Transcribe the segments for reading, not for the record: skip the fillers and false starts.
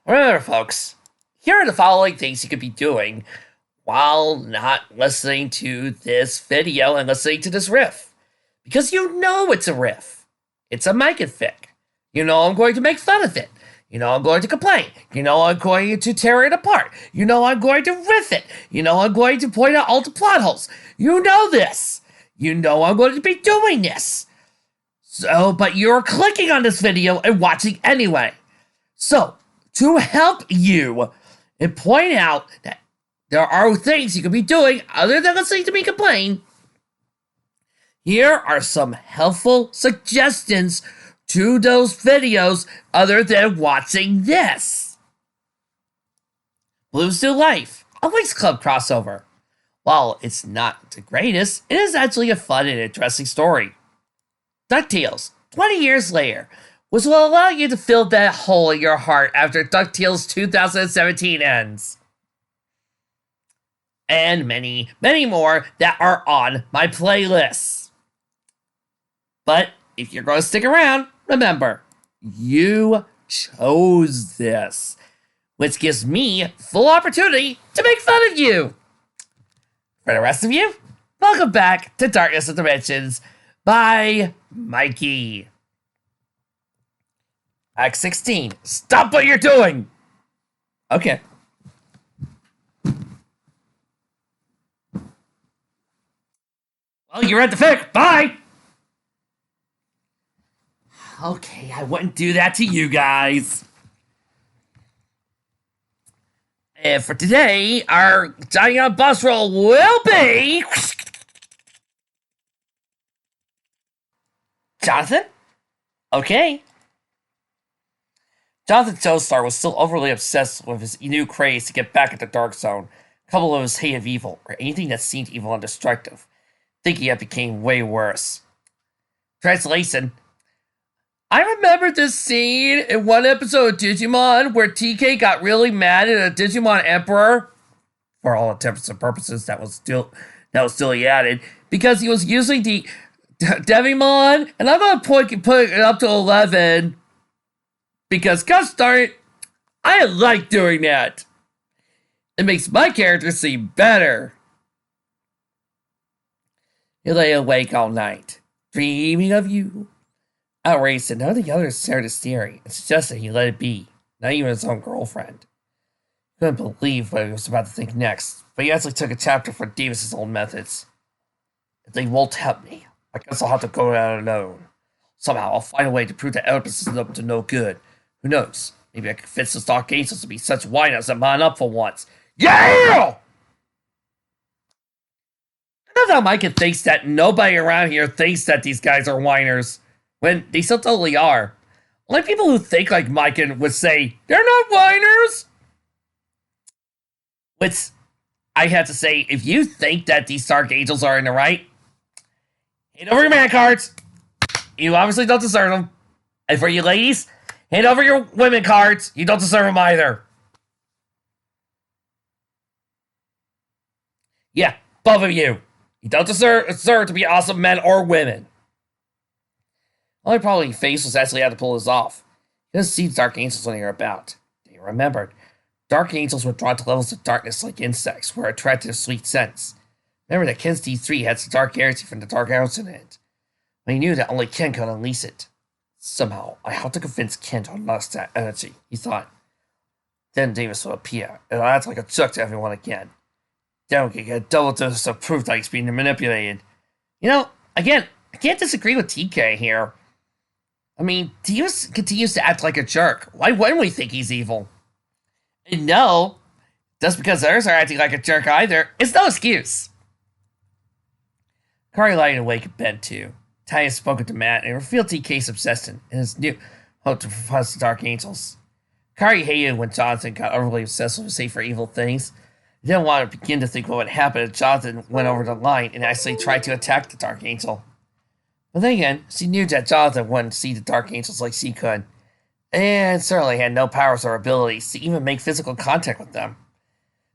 Remember, folks, here are the following things you could be doing while not listening to this video and listening to this riff. Because you know it's a riff. It's a mic and fic. You know I'm going to make fun of it. You know I'm going to complain. You know I'm going to tear it apart. You know I'm going to riff it. You know I'm going to point out all the plot holes. You know this. You know I'm going to be doing this. So, but you're clicking on this video and watching anyway. So, to help you and point out that there are things you could be doing other than listening to me complain, here are some helpful suggestions to those videos other than watching this. Blues to Life, a Winx Club crossover. While it's not the greatest, it is actually a fun and interesting story. DuckTales, 20 years later, which will allow you to fill that hole in your heart after DuckTales 2017 ends. And many, many more that are on my playlist. But if you're going to stick around, remember, you chose this, which gives me full opportunity to make fun of you. For the rest of you, welcome back to Darkness of Dimensions by Mikey. Act 16. Stop what you're doing! Okay. Well, you read the fic. Bye! Okay, I wouldn't do that to you guys. And for today, our Johnny on Bus roll will be... Jonathan? Okay. Jonathan Joestar was still overly obsessed with his new craze to get back at the Dark Zone, coupled with his hate of evil, or anything that seemed evil and destructive. Thinking it became way worse. Translation. I remember this scene in one episode of Digimon where TK got really mad at a Digimon Emperor. For all intents and purposes, that was still he added, because he was using the Devimon, and I'm gonna put it up to 11. Because, gosh darn it, I like doing that. It makes my character seem better. He lay awake all night, dreaming of you. Outraged that none of the others shared his theory, and suggested he let it be, not even his own girlfriend. He couldn't believe what he was about to think next, but he actually took a chapter from Davis's old methods. If they won't help me, I guess I'll have to go out alone. Somehow I'll find a way to prove that Oedipus is up to no good. Who knows? Maybe I can convince the Dark Angels to be such whiners and man up for once. Yeah! I love how Micah thinks that nobody around here thinks that these guys are whiners, when they so totally are. Only people who think like Micah would say, they're not whiners! Which, I have to say, if you think that these Dark Angels are in the right, hand over your man cards. You obviously don't deserve them. And for you ladies, hand over your women cards. You don't deserve them either. Yeah, both of you. You don't deserve to be awesome men or women. Only problem he faced was actually how to pull this off. He doesn't see Dark Angels when they are about. He remembered. Dark Angels were drawn to levels of darkness like insects, were attracted to sweet scents. Remember that Ken's D3 had some dark energy from the Dark House in it. But he knew that only Ken could unleash it. Somehow, I have to convince Ken to unleash that energy, he thought. Then Davis will appear, and I'll act like a jerk to everyone again. Then we can get a double dose of proof that he's being manipulated. You know, again, I can't disagree with TK here. I mean, Davis continues to act like a jerk. Why wouldn't we think he's evil? And no, just because others are acting like a jerk either, it's no excuse. Kari lied awake in bed too. Ty had spoken to Matt and revealed TK's obsession and his new hope to confront the Dark Angels. Kari hated when Jonathan got overly obsessed with safe for evil things. He didn't want to begin to think what would happen if Jonathan went over the line and actually tried to attack the Dark Angel. But then again, she knew that Jonathan wouldn't see the Dark Angels like she could, and certainly had no powers or abilities to even make physical contact with them.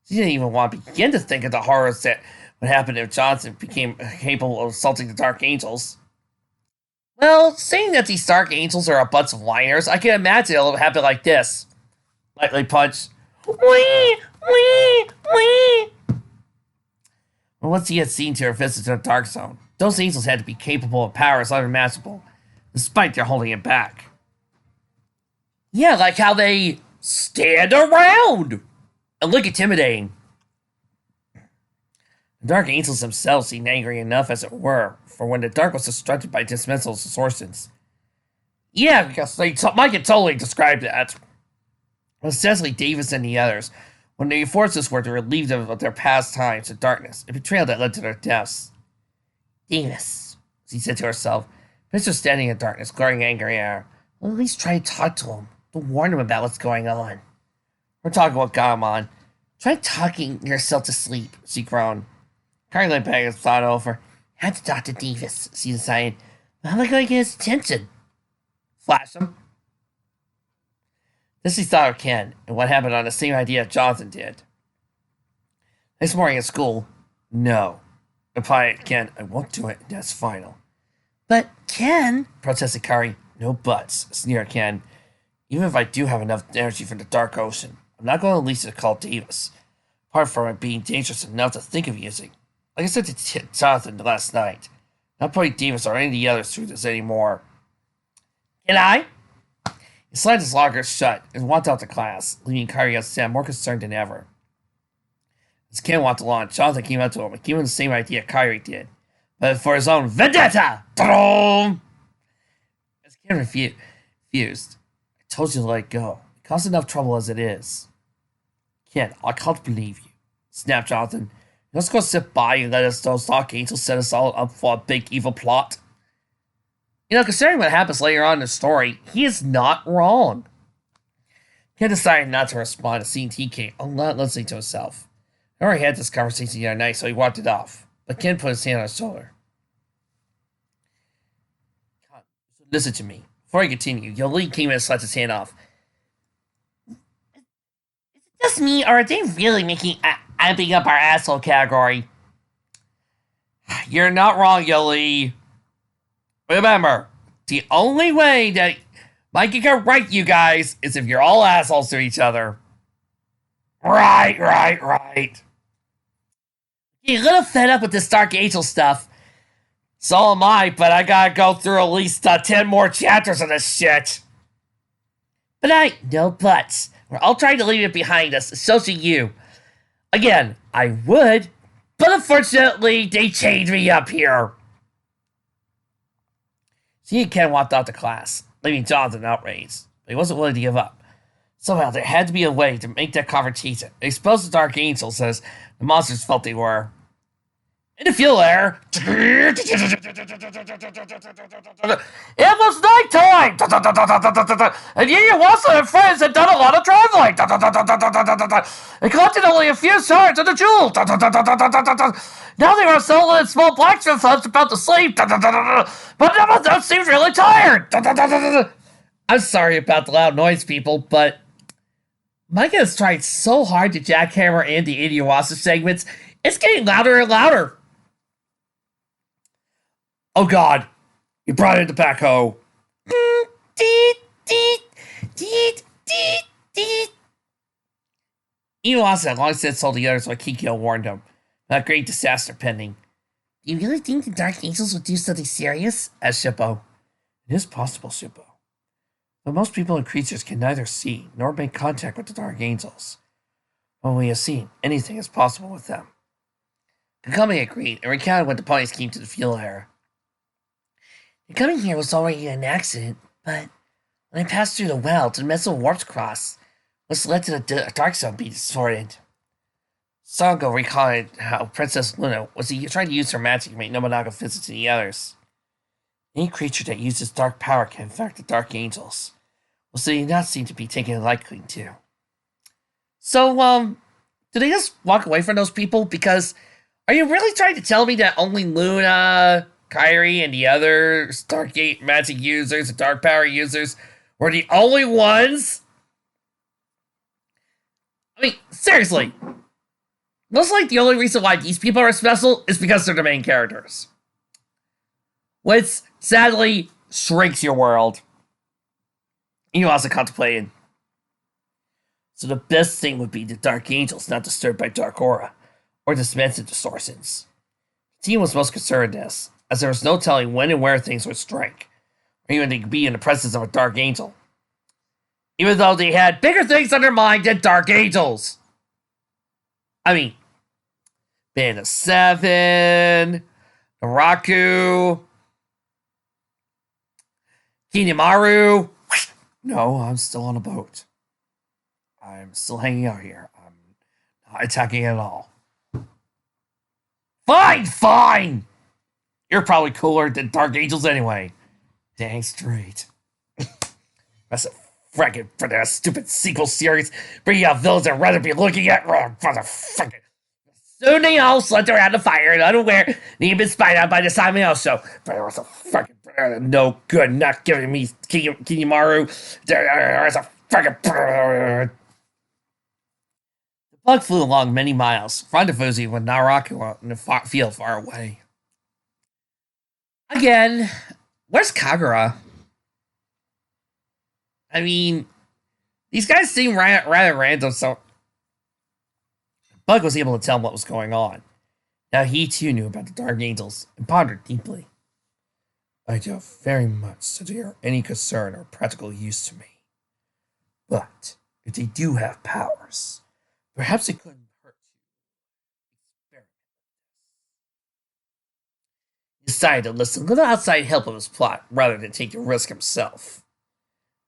She didn't even want to begin to think of the horrors that would happen if Jonathan became capable of assaulting the Dark Angels. Well, saying that these Dark Angels are a bunch of whiners, I can imagine it'll happen like this. Lightly punch. Wee! Wee! Wee! Well, once he had seen to her visit to the Dark Zone, those angels had to be capable of powers unmatchable, despite their holding it back. Yeah, like how they stand around and look intimidating. The Dark Angels themselves seemed angry enough, as it were, for when the Dark was destructed by dismissal of sources. Yeah, because Mike had totally described that. Especially Davis and the others, when the forces were to relieve them of their past times of darkness, a betrayal that led to their deaths. Davis, she said to herself, Mr. standing in darkness, glaring angry at her. Well, at least try to talk to him. Don't warn him about what's going on. We're talking what got him on. Try talking yourself to sleep, she groaned. Carrie lay back and thought over. Had to talk to Davis, she decided. But how am I going to get his attention? Flash him. This she thought of Ken, and what happened on the same idea Jonathan did. Next morning at school, no. Replied Ken, I won't do it, that's final. But Ken, protested Kari. No buts, sneered Ken. Even if I do have enough energy for the Dark Ocean, I'm not going to release it to call Davis. Apart from it being dangerous enough to think of using. Like I said to Jonathan last night, not putting Davis or any of the others through this anymore. Can I? He slammed his locker shut and walked out to class, leaving Kyrie outside more concerned than ever. As Ken walked along, Jonathan came up to him and gave him the same idea Kyrie did, but for his own vendetta! Ta-da! As Ken refused, I told you to let it go. It caused enough trouble as it is. Ken, I can't believe you, snapped Jonathan. You're just going to sit by and let those Dark Angels set us all up for a big evil plot? You know, considering what happens later on in the story, he is not wrong. Ken decided not to respond to seeing TK, not listening to himself. I already had this conversation the other night, so he walked it off. But Ken put his hand on his shoulder. Listen to me. Before I continue, Yoli came in and slapped his hand off. Is it just me, or are they really making amping up our asshole category? You're not wrong, Yoli. Remember, the only way that Mikey can right you guys is if you're all assholes to each other. Right. You're a little fed up with this Dark Angel stuff. So am I, but I gotta go through at least 10 more chapters of this shit. But no buts. We're all trying to leave it behind us, so should you. Again, I would, but unfortunately, they chained me up here. She and Ken walked out to class, leaving Jonathan outraged, but he wasn't willing to give up. Somehow, there had to be a way to make that confrontation. Expose the Dark Angels as the monsters felt they were. In the field air, it was nighttime! And you and Watson and friends had done a lot of traveling! They collected only a few shards of the jewel! Now they were assembled in small blacksmith huts about to sleep! But none of them seemed really tired! I'm sorry about the loud noise, people, but Micah has tried so hard to jackhammer in the Idiawasa segments, it's getting louder and louder. Oh god, you brought in the backhoe. Iwasa had long since told the others what Kikyo warned him. About great disaster pending. Do you really think the Dark Angels would do something serious? Asked Shippo. It is possible, Shippo. But most people and creatures can neither see nor make contact with the Dark Angels. When we have seen, anything is possible with them. Kakami agreed and recounted when the ponies came to the field area. Coming here was already an accident, but when I passed through the well to the Meso Warp's Cross, which led to the Dark Zone being distorted. Sango recalled how Princess Luna was trying to use her magic to make Nobunaga visit to the others. Any creature that uses dark power can infect the Dark Angels. Well, so they do not seem to be taking a liking to. So, do they just walk away from those people? Because, are you really trying to tell me that only Luna, Kairi, and the other Stargate magic users and dark power users were the only ones? I mean, seriously. Looks like the only reason why these people are special is because they're the main characters. Which, sadly, shrinks your world. You also contemplated. So the best thing would be the Dark Angels not disturbed by Dark Aura or dimension distortions. The team was most concerned in this, as there was no telling when and where things would strike, or even to be in the presence of a Dark Angel. Even though they had bigger things on their mind than Dark Angels. I mean, Band of Seven, Naraku, Kinyamaru. No, I'm still on a boat. I'm still hanging out here. I'm not attacking at all. Fine! You're probably cooler than Dark Angels anyway. Dang straight. That's a frickin' for that stupid sequel series. Bringing out villains I'd rather be looking at. Motherfucker. Soon they all slid around the fire and unaware they'd been spied out by the Simon also. But it was a fucking no good not giving me Kinyamaru. There was a fucking. The bug flew along many miles, rendezvousing with Naraku in the field far away. Again, where's Kagura? I mean, these guys seem rather random, so Bug was able to tell him what was going on. Now he too knew about the Dark Angels and pondered deeply. I doubt very much that they are any concern or practical use to me. But if they do have powers, perhaps it couldn't hurt to experiment with this. He decided to listen to the outside help of his plot rather than take the risk himself.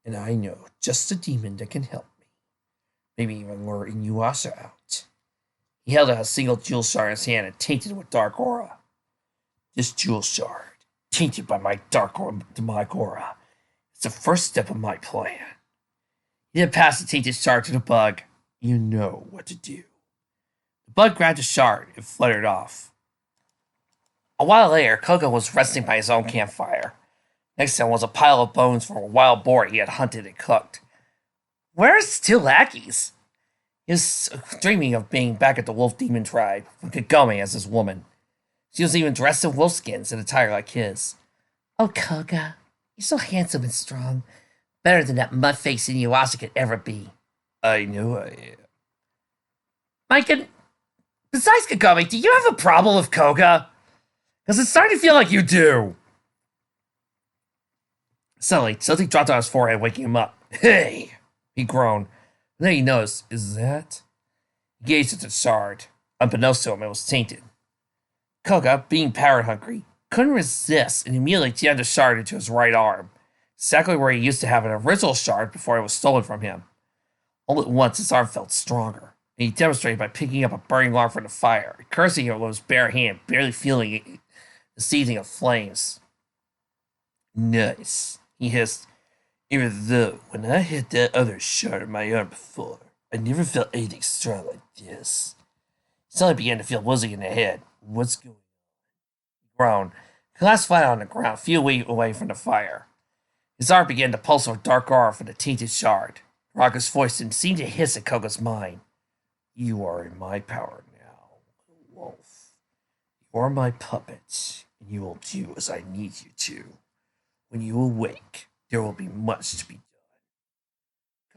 And I know just a demon that can help me. Maybe even lure Inuyasha out. He held out a single jewel shard in his hand and tainted with dark aura. This jewel shard, tainted by my demonic aura, is the first step of my plan. He then passed the tainted shard to the bug. You know what to do. The bug grabbed the shard and fluttered off. A while later, Koga was resting by his own campfire. Next to him was a pile of bones from a wild boar he had hunted and cooked. Where's his two lackeys? He was dreaming of being back at the wolf demon tribe, with Kagome as his woman. She was even dressed in wolf skins and attire like his. Oh, Koga, you're so handsome and strong. Better than that mud-faced Inuyasha could ever be. I know I am. Mike, besides Kagome, do you have a problem with Koga? Because it's starting to feel like you do. Suddenly, something dropped on his forehead, waking him up. Hey! He groaned. And then he noticed, is that? He gazed at the shard. Unbeknownst to him, it was tainted. Koga, being power-hungry, couldn't resist and immediately jammed the shard into his right arm, exactly where he used to have an original shard before it was stolen from him. All at once, his arm felt stronger, and he demonstrated by picking up a burning log from the fire, and cursing it with his bare hand, barely feeling the seething of flames. Nice, he hissed. Even though, when I hit that other shard on my arm before, I never felt anything strong like this. He suddenly began to feel woozy in the head. What's going on? He groaned, collapsed flat on the ground, a few feet away from the fire. His arm began to pulse with dark aura from the tainted shard. Raga's voice seemed to hiss at Koga's mind. You are in my power now, wolf. You are my puppet, and you will do as I need you to. When you awake, there will be much to be done.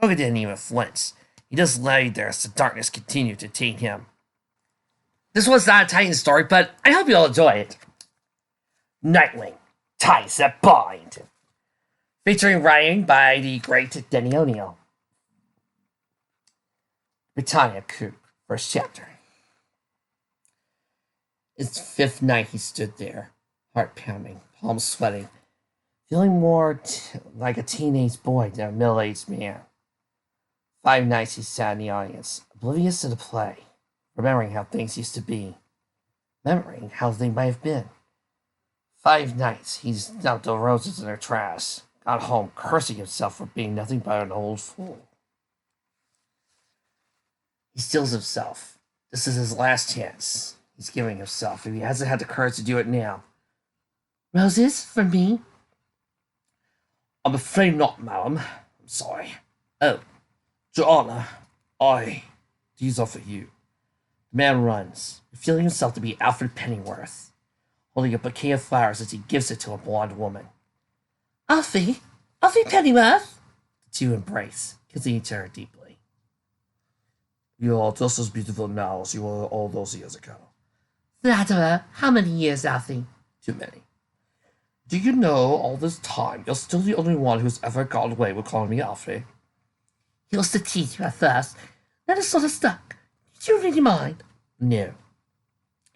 Koga didn't even flinch. He just lay there as the darkness continued to taint him. This was not a Titan story, but I hope you'll enjoy it. Nightwing, Ties That Bind. Featuring writing by the great Denny O'Neil. Britannia Coop, first chapter. It's the fifth night he stood there, heart pounding, palms sweating, feeling more like a teenage boy than a middle-aged man. 5 nights he sat in the audience, oblivious to the play, remembering how things used to be, remembering how they might have been. 5 nights he dumped the roses in their trash, got home cursing himself for being nothing but an old fool. He steels himself. This is his last chance. He's giving himself, if he hasn't had the courage to do it now. Roses? For me? I'm afraid not, madam. I'm sorry. Oh, Joanna, these are for you. The man runs, feeling himself to be Alfred Pennyworth, holding a bouquet of flowers as he gives it to a blonde woman. Alfie Pennyworth? The two embrace, kissing each other deeply. You're just as beautiful now as you were all those years ago. Flatterer, how many years, Alfie? Too many. Do you know all this time you're still the only one who's ever got away with calling me Alfie? He was to tease you at first. Then it sort of stuck. Did you really mind? No.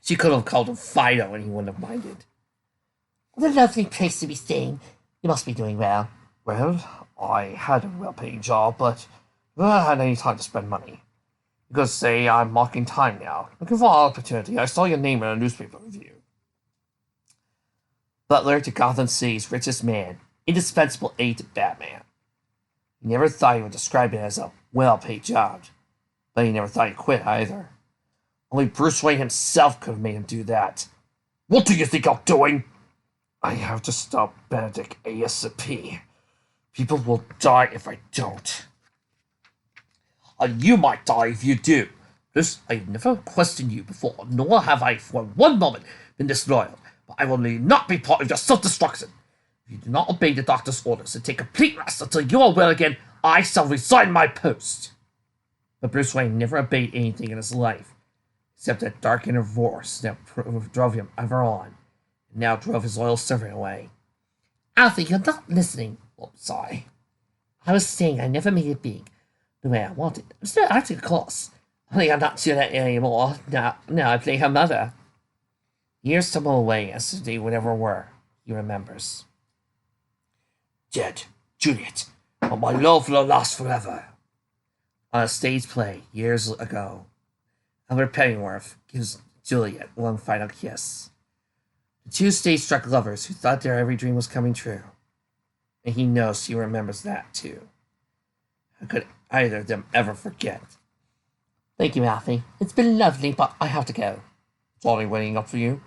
She could have called him Fido and he wouldn't have minded. What a lovely place to be staying. You must be doing well. Well, I had a well-paying job, but I haven't had any time to spend money. You could say I'm marking time now. Looking for an opportunity, I saw your name in a newspaper review. Butler to Gotham City's richest man, indispensable aide to Batman. He never thought he would describe it as a well-paid job, but he never thought he'd quit either. Only Bruce Wayne himself could have made him do that. What do you think I'm doing? I have to stop Benedict ASAP. People will die if I don't. And you might die if you do. This, I've never questioned you before, nor have I for one moment been disloyal, but I will not be part of your self-destruction. If you do not obey the doctor's orders and take complete rest until you are well again, I shall resign my post. But Bruce Wayne never obeyed anything in his life, except that dark inner force that drove him ever on, and now drove his loyal servant away. Alfie, you're not listening. Oh, sorry. I was saying I never made it big the way I wanted. I'm still acting close. Only I'm not doing that anymore. Now I play her mother. Years tumble away as if they would ever were, he remembers. Dead, Juliet, but my love will last forever. On a stage play years ago, Albert Pennyworth gives Juliet one final kiss. The two stage-struck lovers who thought their every dream was coming true. And he knows she remembers that, too. How could either of them ever forget? Thank you, Alfie. It's been lovely, but I have to go. Johnny waiting up for you?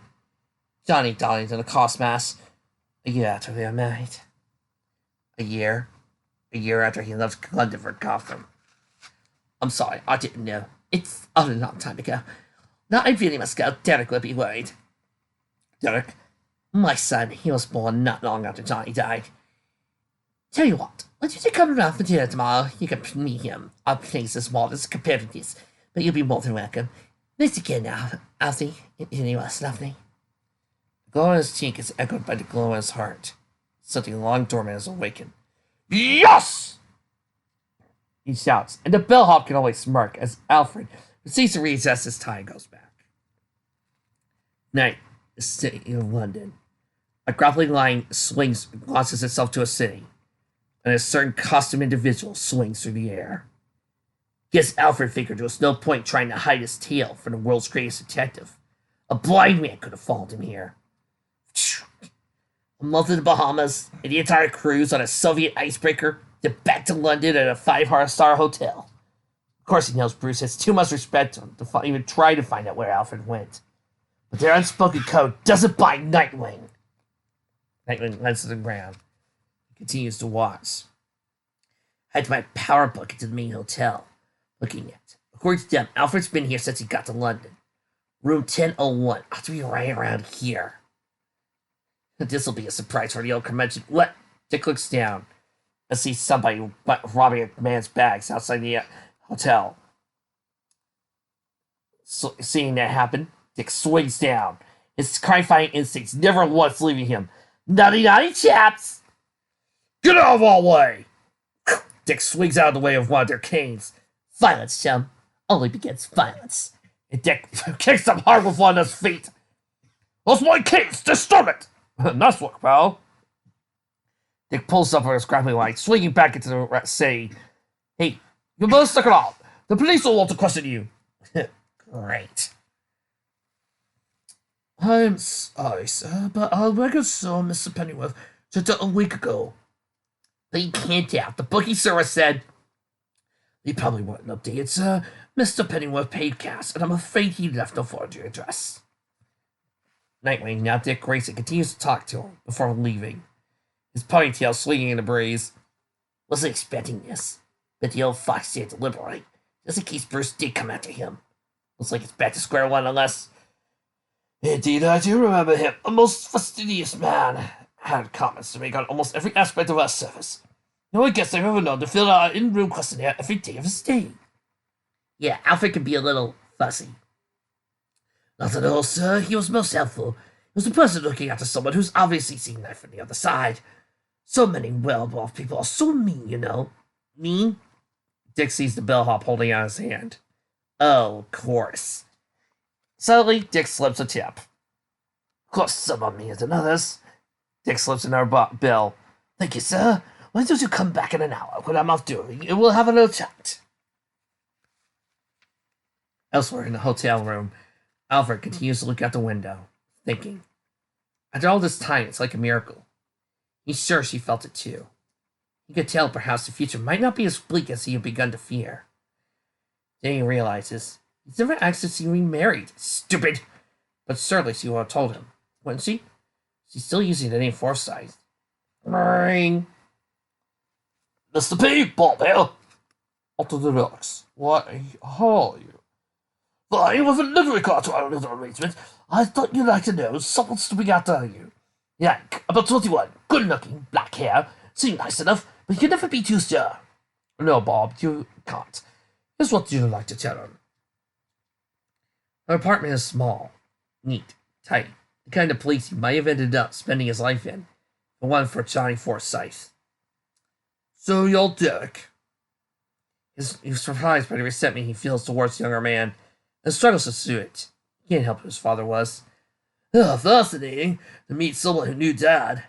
Johnny Darlington, a cost mass. A year after they were married. A year after he left London for Gotham. I'm sorry, I didn't know. It's a long time ago. Now I really must go. Derek will be worried. Derek? My son, he was born not long after Johnny died. Tell you what, why don't you come around for dinner tomorrow? You can meet him. Our place is modest compared to this, but you'll be more than welcome. Thanks again now, Alfie. You was lovely. The glow in his cheek is echoed by the glow in his heart. Something long dormant is awakened. Yes! He shouts, and the bellhop can only smirk as Alfred proceeds to readjust his tie and goes back. Night, the city of London. A grappling line launches itself to a city, and a certain costumed individual swings through the air. Guess Alfred figured there was no point trying to hide his tail from the world's greatest detective. A blind man could have followed him here. A month in the Bahamas, and the entire cruise on a Soviet icebreaker, then back to London at a 5-star hotel. Of course he knows Bruce has too much respect to him to even try to find out where Alfred went. But their unspoken code doesn't bind Nightwing. Nightwing lands to the ground. He continues to watch. I had my power book into the main hotel. Looking at it. According to them, Alfred's been here since he got to London. Room 1001 ought to be right around here. This'll be a surprise for the old convention. What? Dick looks down and sees somebody robbing a man's bags outside the hotel. So, seeing that happen, Dick swings down. His crime-fighting instincts never once leaving him. Nutty chaps! Get out of our way! Dick swings out of the way of one of their canes. Violence, chum. Only begets violence. And Dick kicks him hard with one of his feet. That's my canes! Disturb it! Nice work, pal. Dick pulls up on his grappling line, swinging back into the city. Hey, you both stick it out. The police will want to question you. Great. I'm sorry, sir, but our record saw Mr. Pennyworth just a week ago. But you can't doubt. The bookie service said he probably wasn't updated, sir. Mr. Pennyworth paid cash, and I'm afraid he left no forgery address. Nightwing, now Dick Grayson, continues to talk to him before leaving, his ponytail swinging in the breeze. Wasn't expecting this, but the old fox did deliberate, just in case Bruce did come after him. Looks like it's back to square one unless... Indeed, I do remember him, a most fastidious man. Had comments to make on almost every aspect of our service. No one guest I've ever known to fill out an in-room questionnaire every day of his stay. Yeah, Alfred can be a little fussy. Not at all, sir. He was most helpful. He was a person looking after someone who's obviously seen life from the other side. So many well-off people are so mean, you know. Mean? Dick sees the bellhop holding out his hand. Oh, of course. Suddenly, Dick slips a tip. Of course, some are meaner than others. Dick slips another bill. Thank you, sir. Why don't you come back in an hour when I'm off doing, and we'll have a little chat. Elsewhere in the hotel room, Alfred continues to look out the window, thinking. After all this time, it's like a miracle. He's sure she felt it too. He could tell perhaps the future might not be as bleak as he had begun to fear. Then he realizes he's never actually seen me married. Stupid! But certainly she would have told him, wouldn't she? She's still using the name Forsyth. Ring. Mr. P, Bob here. Up to the docks. What? How are you? Fine, with a livery car to our little arrangement. I thought you'd like to know someone's to be after you. Yank, about 21, good looking, black hair, seem nice enough, but you can never be too sure. No, Bob, you can't. Here's what you'd like to tell him. Her apartment is small, neat, tight, the kind of place he might have ended up spending his life in, the one for Johnny Forsyth. So you're Dick. He's surprised by the resentment he feels towards the younger man, and struggles to sue it. He can't help who his father was. Oh, fascinating to meet someone who knew Dad.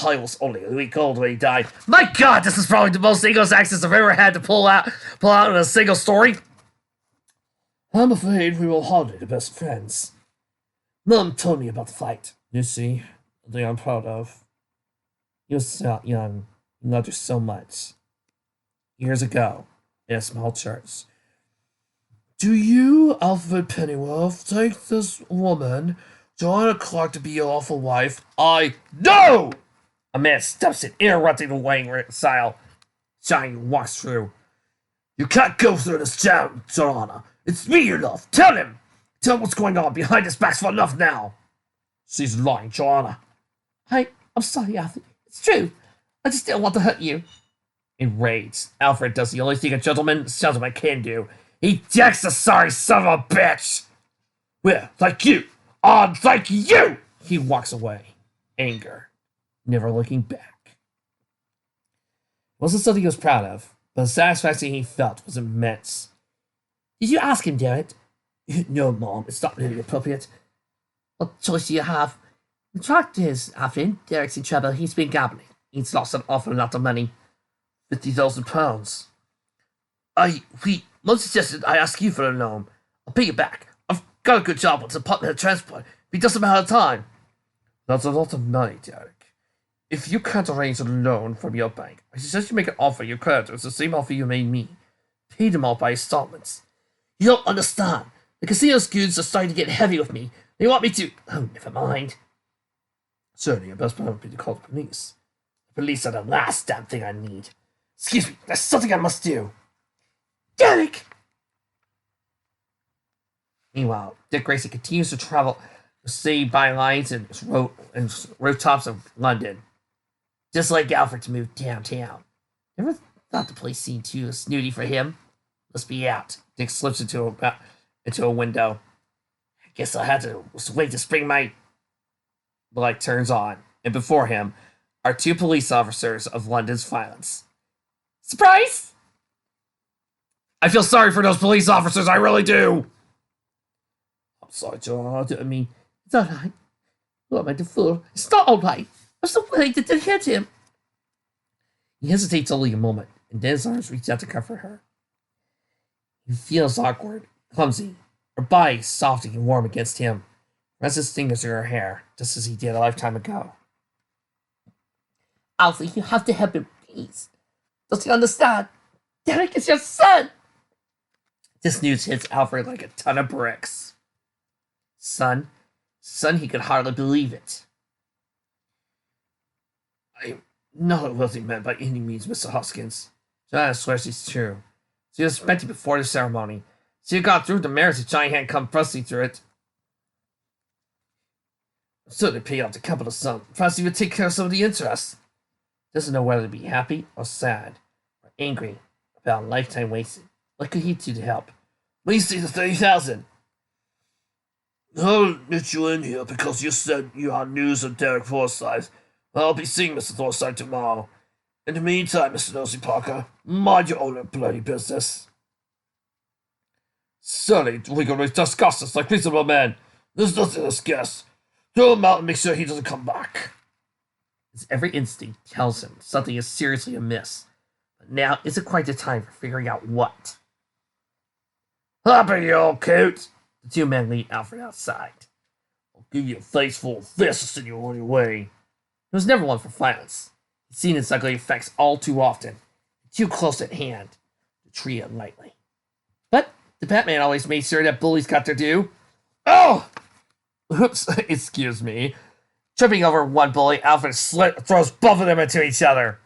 I was only a week old when he died. My God, this is probably the most English accents I've ever had to pull out in a single story. I'm afraid we were hardly the best friends. Mom told me about the fight. You see, the thing I'm proud of. He was so young. He loved her so much. Years ago, in a small church. Do you, Alfred Pennyworth, take this woman, Joanna Clark, to be your lawful wife? I know! A man steps in, interrupting the weighing style. Johnny walks through. You can't go through this town, Joanna. It's me you love. Tell him! Tell him what's going on behind his back's for enough now. She's lying, Joanna. I'm sorry, Alfred. It's true. I just didn't want to hurt you. Enraged, Alfred does the only thing a gentleman can do. He decks the sorry son of a bitch! Well, like you! Like you! He walks away. Anger. Never looking back. It wasn't something he was proud of, but the satisfaction he felt was immense. Did you ask him, Derek? No, Mom, it's not really appropriate. What choice do you have? The fact is, Alfred, Derek's in trouble. He's been gambling. He's lost an awful lot of money. £50,000. Mom suggested I ask you for a loan. I'll pay you back. I've got a good job with the Department of Transport. But it doesn't matter the time. That's a lot of money, Derek. If you can't arrange a loan from your bank, I suggest you make an offer your creditors the same offer you made me. Pay them off by installments. You don't understand. The casino's goons are starting to get heavy with me. They want me to... Oh, never mind. Certainly, your best plan would be to call the police. The police are the last damn thing I need. Excuse me, there's something I must do. Derek! Meanwhile, Dick Grayson continues to travel the city bylines and rooftops of London. Just like Alfred to move downtown. Never thought the place seemed too snooty for him. Must be out. Dick slips into a window. I guess I'll have to wait to spring my... The light turns on, and before him are two police officers of London's violence. Surprise! I feel sorry for those police officers, I really do! I'm sorry, John, I didn't mean... It's alright. What am I, the fool? It's not alright. I'm still willing to hit him. He hesitates only a moment, and then his arms reach out to comfort her. He feels awkward, clumsy, her body soft and warm against him. Rests his fingers through her hair, just as he did a lifetime ago. Alfie, you have to help him, please. Does he understand? Derek is your son! This news hits Alfred like a ton of bricks. Son, he could hardly believe it. I know it wasn't meant by any means, Mr. Hoskins. Joanna swears it's true. She was spent it before the ceremony. She had got through the marriage if Johnny hadn't come pressing through it. Certainly pay off the capital sum. Perhaps he would take care of some of the interest. Doesn't know whether to be happy or sad or angry about a lifetime wasted. What could he do to help? Please see the 30,000. I'll let you in here because you said you had news of Derek Forsyth. I'll be seeing Mr. Forsyth tomorrow. In the meantime, Mr. Nosy Parker, mind your own bloody business. Certainly, we can discuss this like reasonable men. There's nothing to discuss. Throw him out and make sure he doesn't come back. His every instinct tells him something is seriously amiss. But now isn't quite the time for figuring out what. Hop in, you old coot! The two men lead Alfred outside. I'll give you a face full of fists and you're on your way. He was never one for violence. He'd seen its ugly effects all too often, too close at hand to treat it lightly. But the Batman always made sure that bullies got their due. Oh! Oops, excuse me. Tripping over one bully, Alfred throws both of them into each other.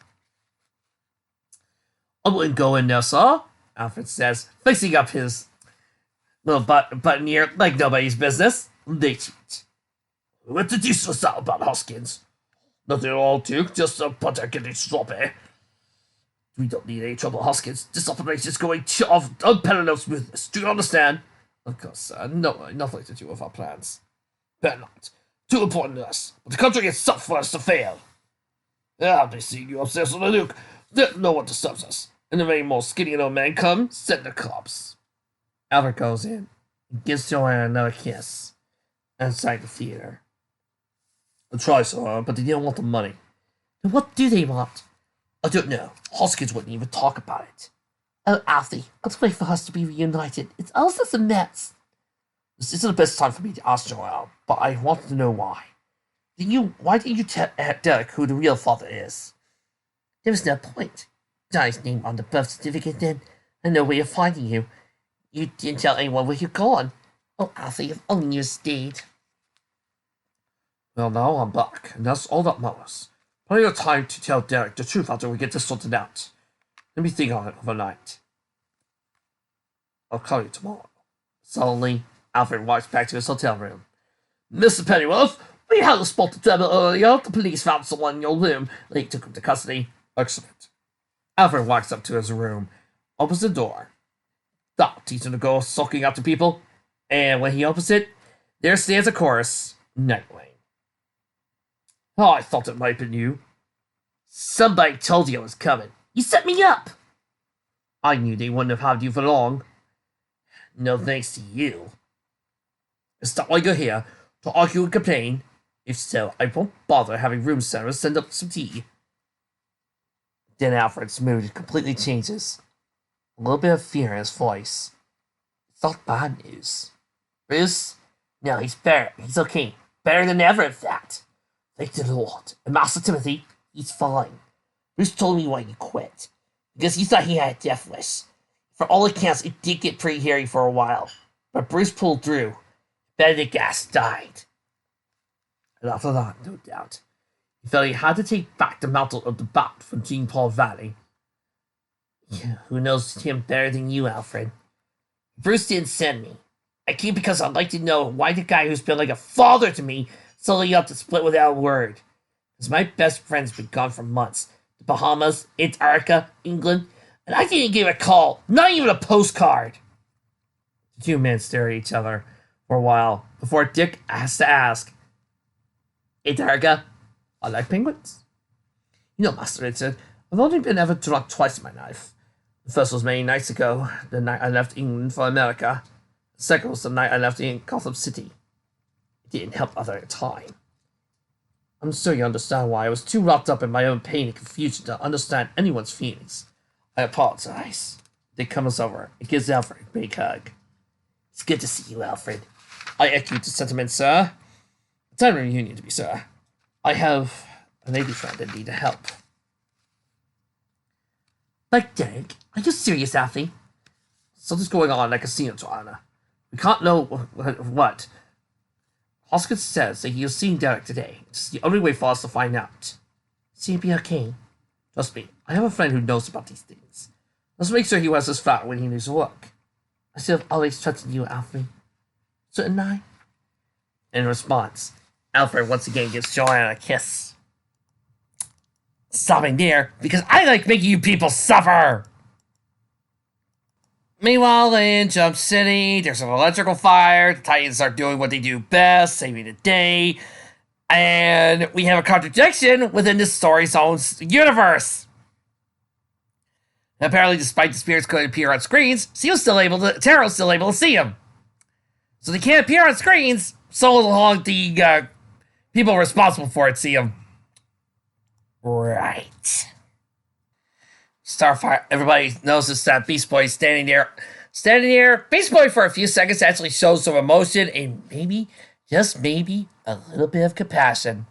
I wouldn't go in there, sir, Alfred says, fixing up his little button here like nobody's business. They cheat. What did you suss out about Hoskins? Nothing at all, Duke, just a butter getting sloppy. We don't need any trouble, Hoskins. This operation is going off unparalleled smoothness. Do you understand? Of course, sir. No, nothing to do with our plans. Better not. Too important to us. But the country is set for us to fail. I'll be seeing you upstairs on the Duke. No one disturbs us. And if any more skinny old men come, send the cops. Albert goes in and gives Joanna another kiss outside the theater. I'll try, sir, but they don't want the money. Then what do they want? I don't know. Hoskins wouldn't even talk about it. Oh, Alfie, let's wait for us to be reunited. It's all such a mess. This isn't the best time for me to ask Joelle, but I want to know why. Why didn't you tell Derek who the real father is? There was no point. Johnny's name on the birth certificate then, and no way of finding you. You didn't tell anyone where you'd gone. Oh, Alfie, if only you stayed. Well, now I'm back, and that's all that matters. Plenty of time to tell Derek the truth after we get this sorted out. Let me think on it overnight. I'll call you tomorrow. Sullenly, Alfred walks back to his hotel room. Mr. Pennyworth, we had a spot to trouble earlier. The police found someone in your room. They took him to custody. Excellent. Alfred walks up to his room, opens the door. Stop teaching the girl sulking after people. And when he opens it, there stands a chorus, Nightwing. Oh, I thought it might have been you. Somebody told you I was coming. You set me up. I knew they wouldn't have had you for long. No thanks to you. It's not why you're here, to argue and complain. If so, I won't bother having room service send up some tea. Then Alfred's mood completely changes. A little bit of fear in his voice. It's not bad news. Bruce? No, he's better. He's okay. Better than ever, in fact. Thank the Lord. And Master Timothy, he's fine. Bruce told me why you quit. Because he thought he had a death wish. For all accounts, it did get pretty hairy for a while. But Bruce pulled through. Benedict died. And after that, no doubt, he felt he had to take back the mantle of the Bat from Jean Paul Valley. Yeah, who knows him better than you, Alfred? Bruce didn't send me. I came because I'd like to know why the guy who's been like a father to me suddenly up to split without a word. Because my best friend's been gone for months. The Bahamas, Antarctica, England, and I didn't get a call, not even a postcard. The two men stare at each other for a while before Dick has to ask, Antarctica? I like penguins. You know, Master Richard, I've only been ever drunk twice in my life. The first was many nights ago, the night I left England for America. The second was the night I left in Gotham City. It didn't help other at the time. I'm sure you understand why I was too wrapped up in my own pain and confusion to understand anyone's feelings. I apologize. Dick comes over and gives Alfred a big hug. It's good to see you, Alfred. I echo the sentiment, sir. A time of reunion, to be sir. I have a lady friend in need of help. Like Derek? Are you serious, Alfie? Something's going on like a scene, Joanna. We can't know what. Hoskins says that he is seeing Derek today. It's the only way for us to find out. Is he be okay? Trust me, I have a friend who knows about these things. Let's make sure he wears his flat when he leaves work. I still have always trusted you, Alfred. Shouldn't I? In response, Alfred once again gives Joanna a kiss. Stopping there, because I like making you people suffer! Meanwhile, in Jump City, there's an electrical fire. The Titans are doing what they do best, saving the day. And we have a contradiction within the Story Zone's universe. And apparently, despite the spirits couldn't appear on screens, Tero's still able to see them. So they can't appear on screens, so long the people responsible for it see them. Right. Starfire, everybody notices that Beast Boy is standing there. Beast Boy for a few seconds actually shows some emotion and maybe, just maybe, a little bit of compassion.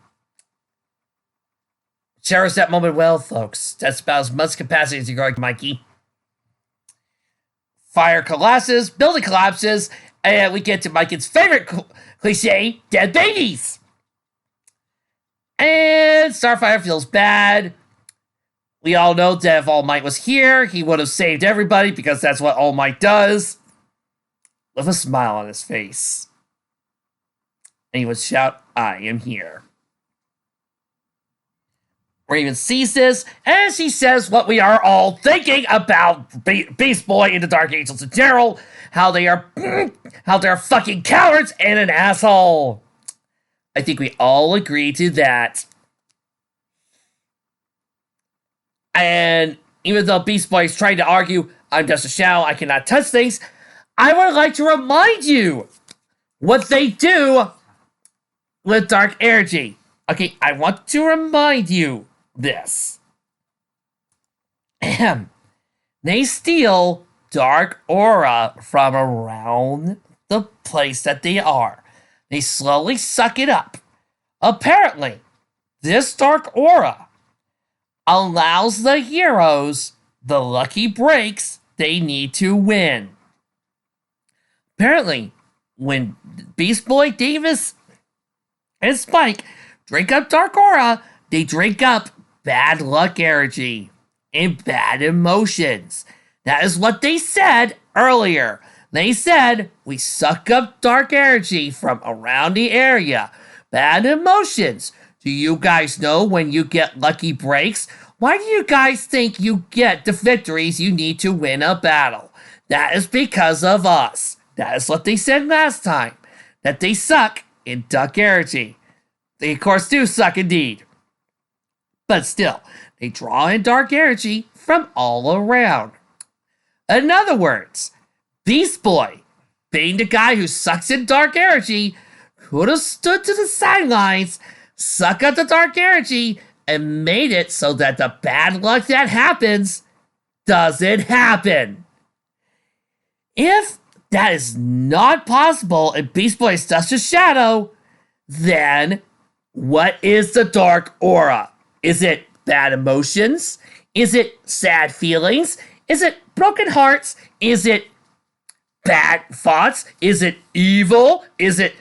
Cherish that moment well, folks. That's about as much capacity as you're going, Mikey. Fire collapses, building collapses, and we get to Mikey's favorite cliche, dead babies. And Starfire feels bad. We all know that if All Might was here, he would have saved everybody because that's what All Might does. With a smile on his face. And he would shout, I am here. Raven sees this, and she says what we are all thinking about Beast Boy and the Dark Angels in general. How they're fucking cowards and an asshole. I think we all agree to that. And even though Beast Boy is trying to argue, I'm just a shadow, I cannot touch things, I would like to remind you what they do with dark energy. Okay, I want to remind you this. They steal dark aura from around the place that they are. They slowly suck it up. Apparently, this dark aura allows the heroes the lucky breaks they need to win. Apparently, when Beast Boy, Davis, and Spike drink up Dark Aura, they drink up bad luck energy and bad emotions. That is what they said earlier. They said, we suck up dark energy from around the area. Bad emotions. Do you guys know when you get lucky breaks? Why do you guys think you get the victories you need to win a battle? That is because of us. That is what they said last time. That they suck in dark energy. They, of course, do suck indeed. But still, they draw in dark energy from all around. In other words, Beast Boy, being the guy who sucks in dark energy, could have stood to the sidelines, suck up the dark energy, and made it so that the bad luck that happens doesn't happen. If that is not possible and Beast Boy is just a shadow, then what is the dark aura? Is it bad emotions? Is it sad feelings? Is it broken hearts? Is it bad thoughts? Is it evil? Is it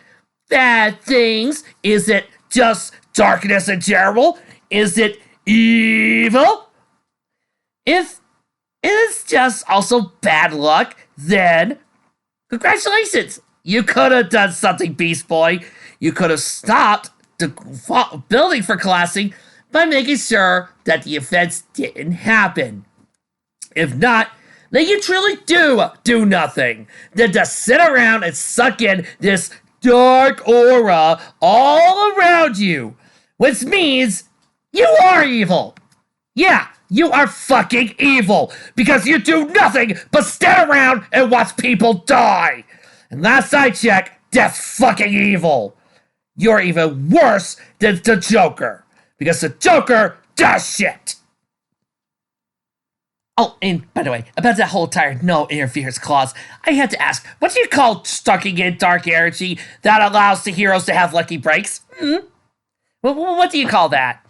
bad things? Is it just darkness in general? Is it evil? If it is just also bad luck, then congratulations! You could have done something, Beast Boy. You could have stopped the building for collapsing by making sure that the events didn't happen. If not, then you truly do nothing. Then just sit around and suck in this dark aura all around you. Which means you are evil. Yeah, you are fucking evil. Because you do nothing but stand around and watch people die. And last I checked, that's fucking evil. You're even worse than the Joker. Because the Joker does shit. Oh, and by the way, about that whole entire no interference clause, I had to ask, what do you call sucking in dark energy that allows the heroes to have lucky breaks? What do you call that?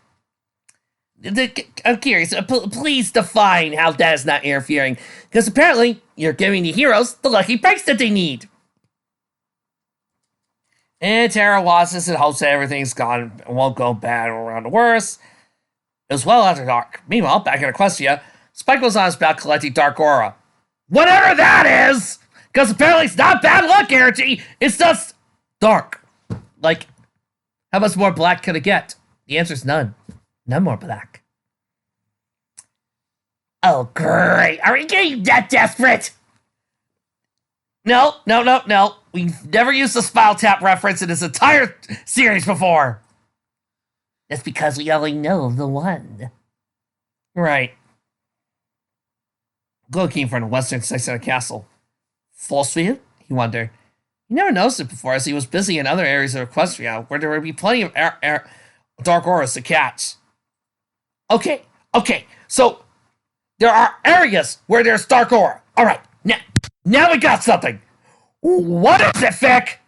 I'm curious. Please define how that is not interfering. Because apparently, you're giving the heroes the lucky breaks that they need. And Tara watches and hopes that everything's gone and won't go bad or around the worse. As well after dark. Meanwhile, back in Equestria, Spike goes on about collecting Dark Aura. Whatever that is! Because apparently it's not bad luck energy, it's just dark. Like, how much more black could it get? The answer is none. None more black. Oh, great. Are we getting that desperate? No. We've never used the Spinal Tap reference in this entire series before. That's because we only know the one. Right. Glow came from the western section of the castle. Falsefield? He wondered. He never noticed it before, as he was busy in other areas of Equestria, where there would be plenty of dark auras to catch. Okay, so there are areas where there's dark aura. All right, now we got something. What is it, Vic?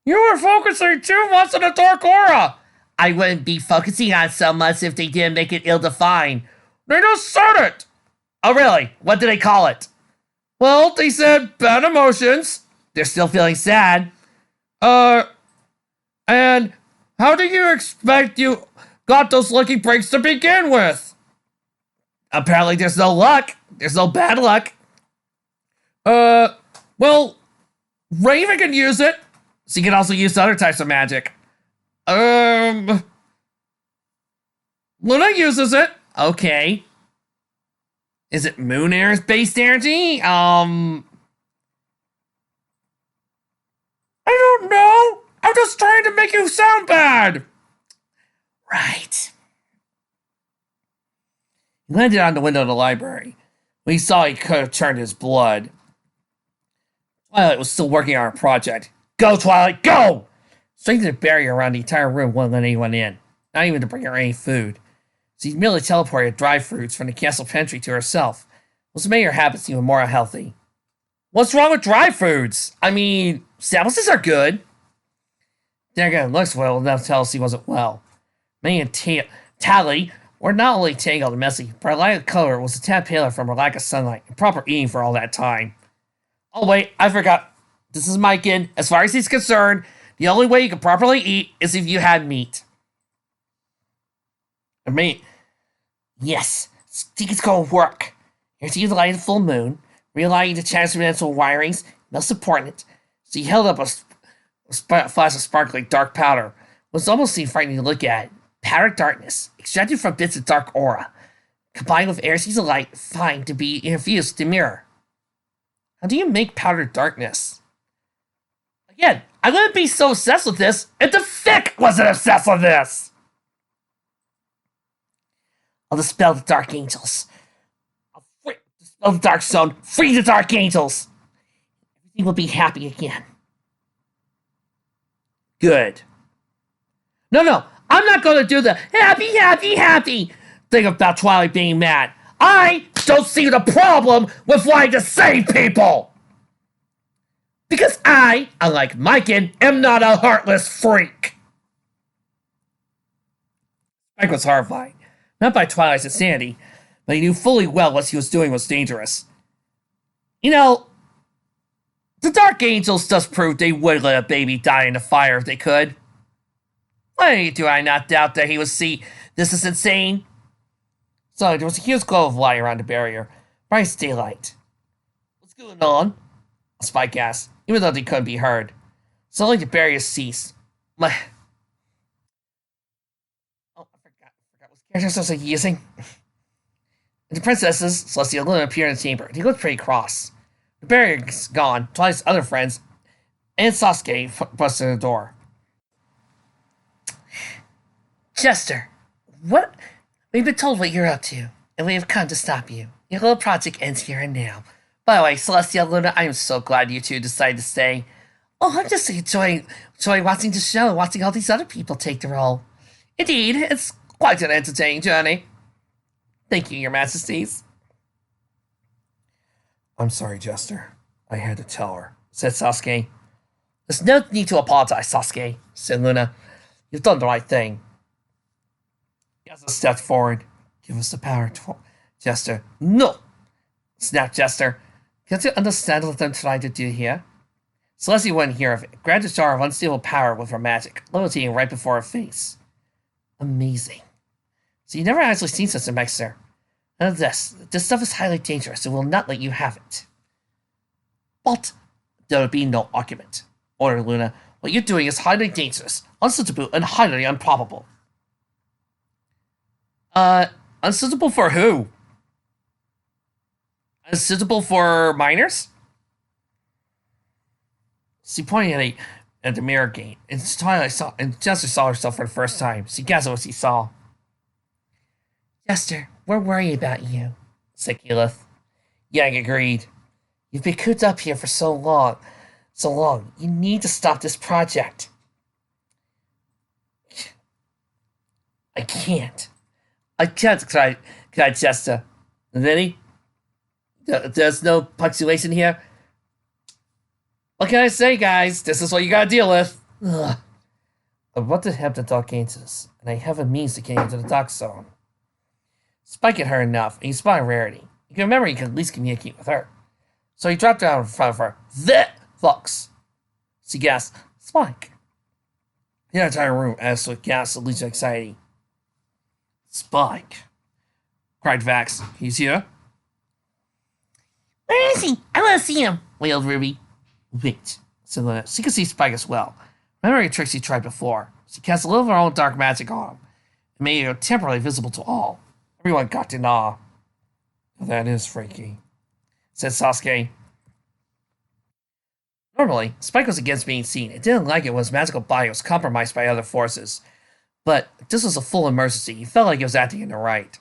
You were focusing too much on the dark aura. I wouldn't be focusing on so much if they didn't make it ill-defined. They just said it. Oh, really? What do they call it? Well, they said bad emotions. They're still feeling sad. And how do you expect you got those lucky breaks to begin with? Apparently there's no luck. There's no bad luck. Well, Raven can use it. She can also use other types of magic. Luna uses it. Okay. Is it Moon Air's based energy? I don't know. I'm just trying to make you sound bad. Right. He landed on the window of the library. When he saw he could have turned his blood. Twilight was still working on her project. Go, Twilight, go! Strengthened a barrier around the entire room wouldn't let anyone in. Not even to bring her any food. So he merely teleported dry fruits from the castle pantry to herself, which made her habits even more unhealthy. What's wrong with dry foods? I mean, sandwiches are good. Then again, looks well enough to tell us he wasn't well. May and Tally were not only tangled and messy, but her light of color was a tad paler from her lack of sunlight and proper eating for all that time. Oh wait, I forgot. This is Maiken. As far as he's concerned, the only way you can properly eat is if you had meat. Meat? Yes, I think it's going to work. Here's the light of the full moon, realigning the transcendental wirings, most important. So he held up a flash of sparkling dark powder. It was almost seemed frightening to look at. Powdered darkness, extracted from bits of dark aura, combined with air seeds of light, fine to be infused with the mirror. How do you make powdered darkness? Again, I wouldn't be so obsessed with this if the Vic wasn't obsessed with this! I'll dispel the dark angels. Dispel the dark zone. Free the dark angels! Everything will be happy again. Good. No, I'm not gonna do the happy thing about Twilight being mad. I don't see the problem with wanting to save people! Because I, unlike Maiken, am not a heartless freak. Mike was horrified. Not by Twilight's insanity, but he knew fully well what he was doing was dangerous. You know, the Dark Angels just proved they would let a baby die in the fire if they could. Why do I not doubt that he would see this is insane? So there was a huge glow of light around the barrier, bright as daylight. What's going on? Spike asked, even though they couldn't be heard. Suddenly the barrier ceased. I forgot what characters I was using. The princesses, Celestia and Luna, appeared in the chamber. They looked pretty cross. The barrier's gone. Twilight's other friends and Sasuke busted in the door. Chester, what? We've been told what you're up to, and we have come to stop you. Your little project ends here and now. By the way, Celestia and Luna, I am so glad you two decided to stay. Oh, I'm just enjoying watching the show, watching all these other people take the role. Indeed, it's quite an entertaining journey. Thank you, your majesties. I'm sorry, Jester. I had to tell her, said Sasuke. There's no need to apologize, Sasuke, said Luna. You've done the right thing. Yasuo stepped forward. Give us the power, Jester. No! Snapped Jester. Can't you understand what I'm trying to do here? Celestia wouldn't hear of it. Grabbed a jar of unstable power with her magic, levitating right before her face. Amazing. So you never actually seen such a mixer. None of this. This stuff is highly dangerous and will not let you have it. But there will be no argument, ordered Luna. What you're doing is highly dangerous, unsuitable, and highly improbable. Unsuitable for who? Unsuitable for minors? She pointed at the mirror gate, and Jester saw herself for the first time. She guessed what she saw. Jester, we're worried about you, said Keyleth. Yang agreed. You've been cooped up here for so long. You need to stop this project. I can't, cried Jester. Really? There's no punctuation here? What can I say, guys? This is what you gotta deal with. Ugh. I want to help the Dark Ancestors, and I have a means to get into the Dark Zone. Spike had heard enough, and he spotted Rarity. He could remember he could at least communicate with her. So he dropped down in front of her. The Fox! She gasped, Spike. The entire room asked with gasps of legion anxiety. Spike, cried Vax. He's here? Where is he? I want to see him, wailed Ruby. Wait, said Luna. She could see Spike as well. Remembering a trick she tried before, she cast a little of her own dark magic on him and made it temporarily visible to all. Everyone got in awe. That is freaky, said Sasuke. Normally, Spike was against being seen. It didn't like it when his magical body was compromised by other forces. But this was a full emergency. He felt like he was acting in the right.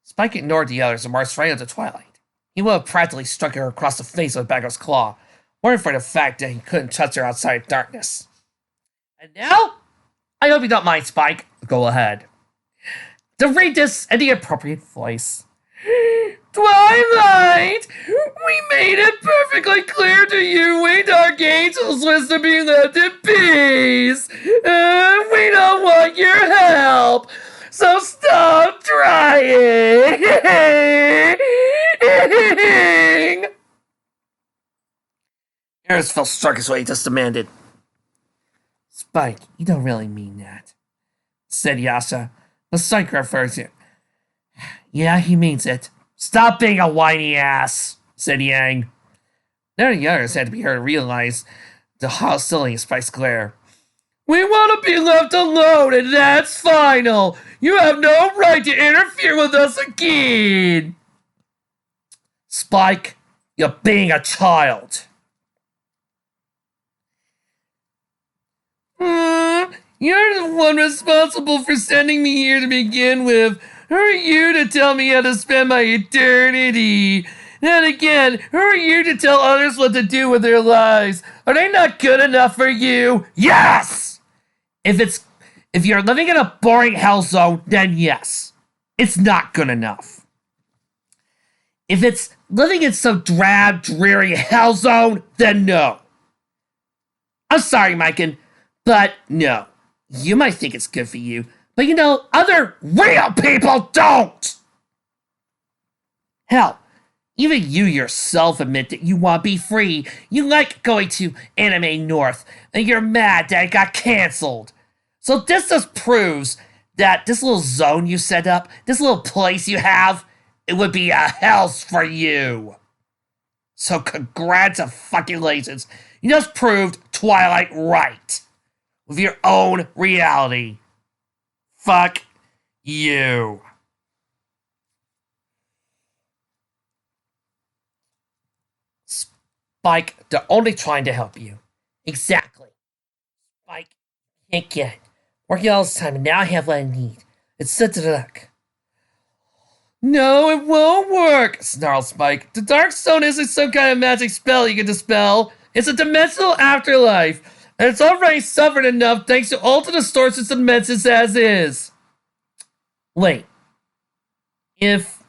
Spike ignored the others and marched right into Twilight. He would have practically struck her across the face with the back of his claw, worried for the fact that he couldn't touch her outside of darkness. And now, I hope you don't mind, Spike. Go ahead. To read this in the appropriate voice. Twilight! We made it perfectly clear to you we Dark Angels was to be left in peace. We don't want your help, so stop trying. Eris felt struck as what he just demanded. Spike, you don't really mean that, said Yasha. The Spike refers to. Yeah, he means it. Stop being a whiny ass, said Yang. None of the others had to be heard to realize the hostility of Spike's glare. We want to be left alone, and that's final. You have no right to interfere with us again. Spike, you're being a child. You're the one responsible for sending me here to begin with. Who are you to tell me how to spend my eternity? And again, who are you to tell others what to do with their lives? Are they not good enough for you? Yes! If you're living in a boring hell zone, then yes. It's not good enough. If it's living in some drab, dreary hell zone, then no. I'm sorry, Myken, but no. You might think it's good for you, but you know, other real people don't! Hell, even you yourself admit that you want to be free. You like going to Anime North, and you're mad that it got cancelled. So this just proves that this little zone you set up, this little place you have, it would be a hell's for you. So congratulations. You just proved Twilight right. With your own reality. Fuck you. Spike, they're only trying to help you. Exactly. Spike, can't get it. Working all this time, and now I have what I need. It's set to the duck. No, it won't work, snarled Spike. The Dark Stone isn't some kind of magic spell you can dispel. It's a dimensional afterlife. And it's already suffered enough thanks to all the distortions and dimensions as is. Wait. If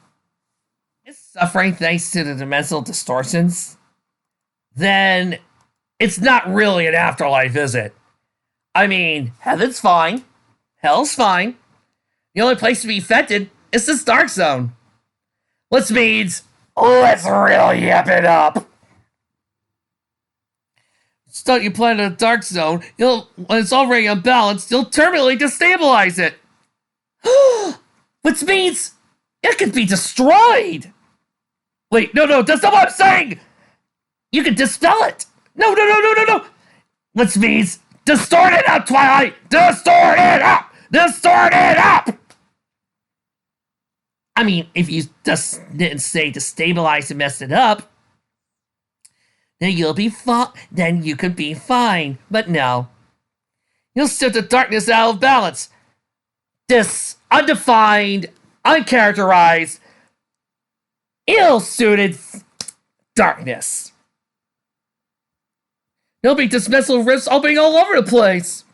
it's suffering thanks to the dimensional distortions, then it's not really an afterlife, is it? I mean, heaven's fine. Hell's fine. The only place to be affected is this Dark Zone. Which means, let's really yap it up. Start your planet in a Dark Zone, when it's already unbalanced, you'll terminally destabilize it. Which means it could be destroyed. Wait, no, that's not what I'm saying. You can dispel it. No. Which means distort it up, Twilight. Distort it up. I mean, if you just didn't say to stabilize and mess it up, then you'll be fine. Then you could be fine. But no, you'll still the darkness out of balance. This undefined, uncharacterized, ill-suited darkness. You'll be dismissal rifts opening all over the place.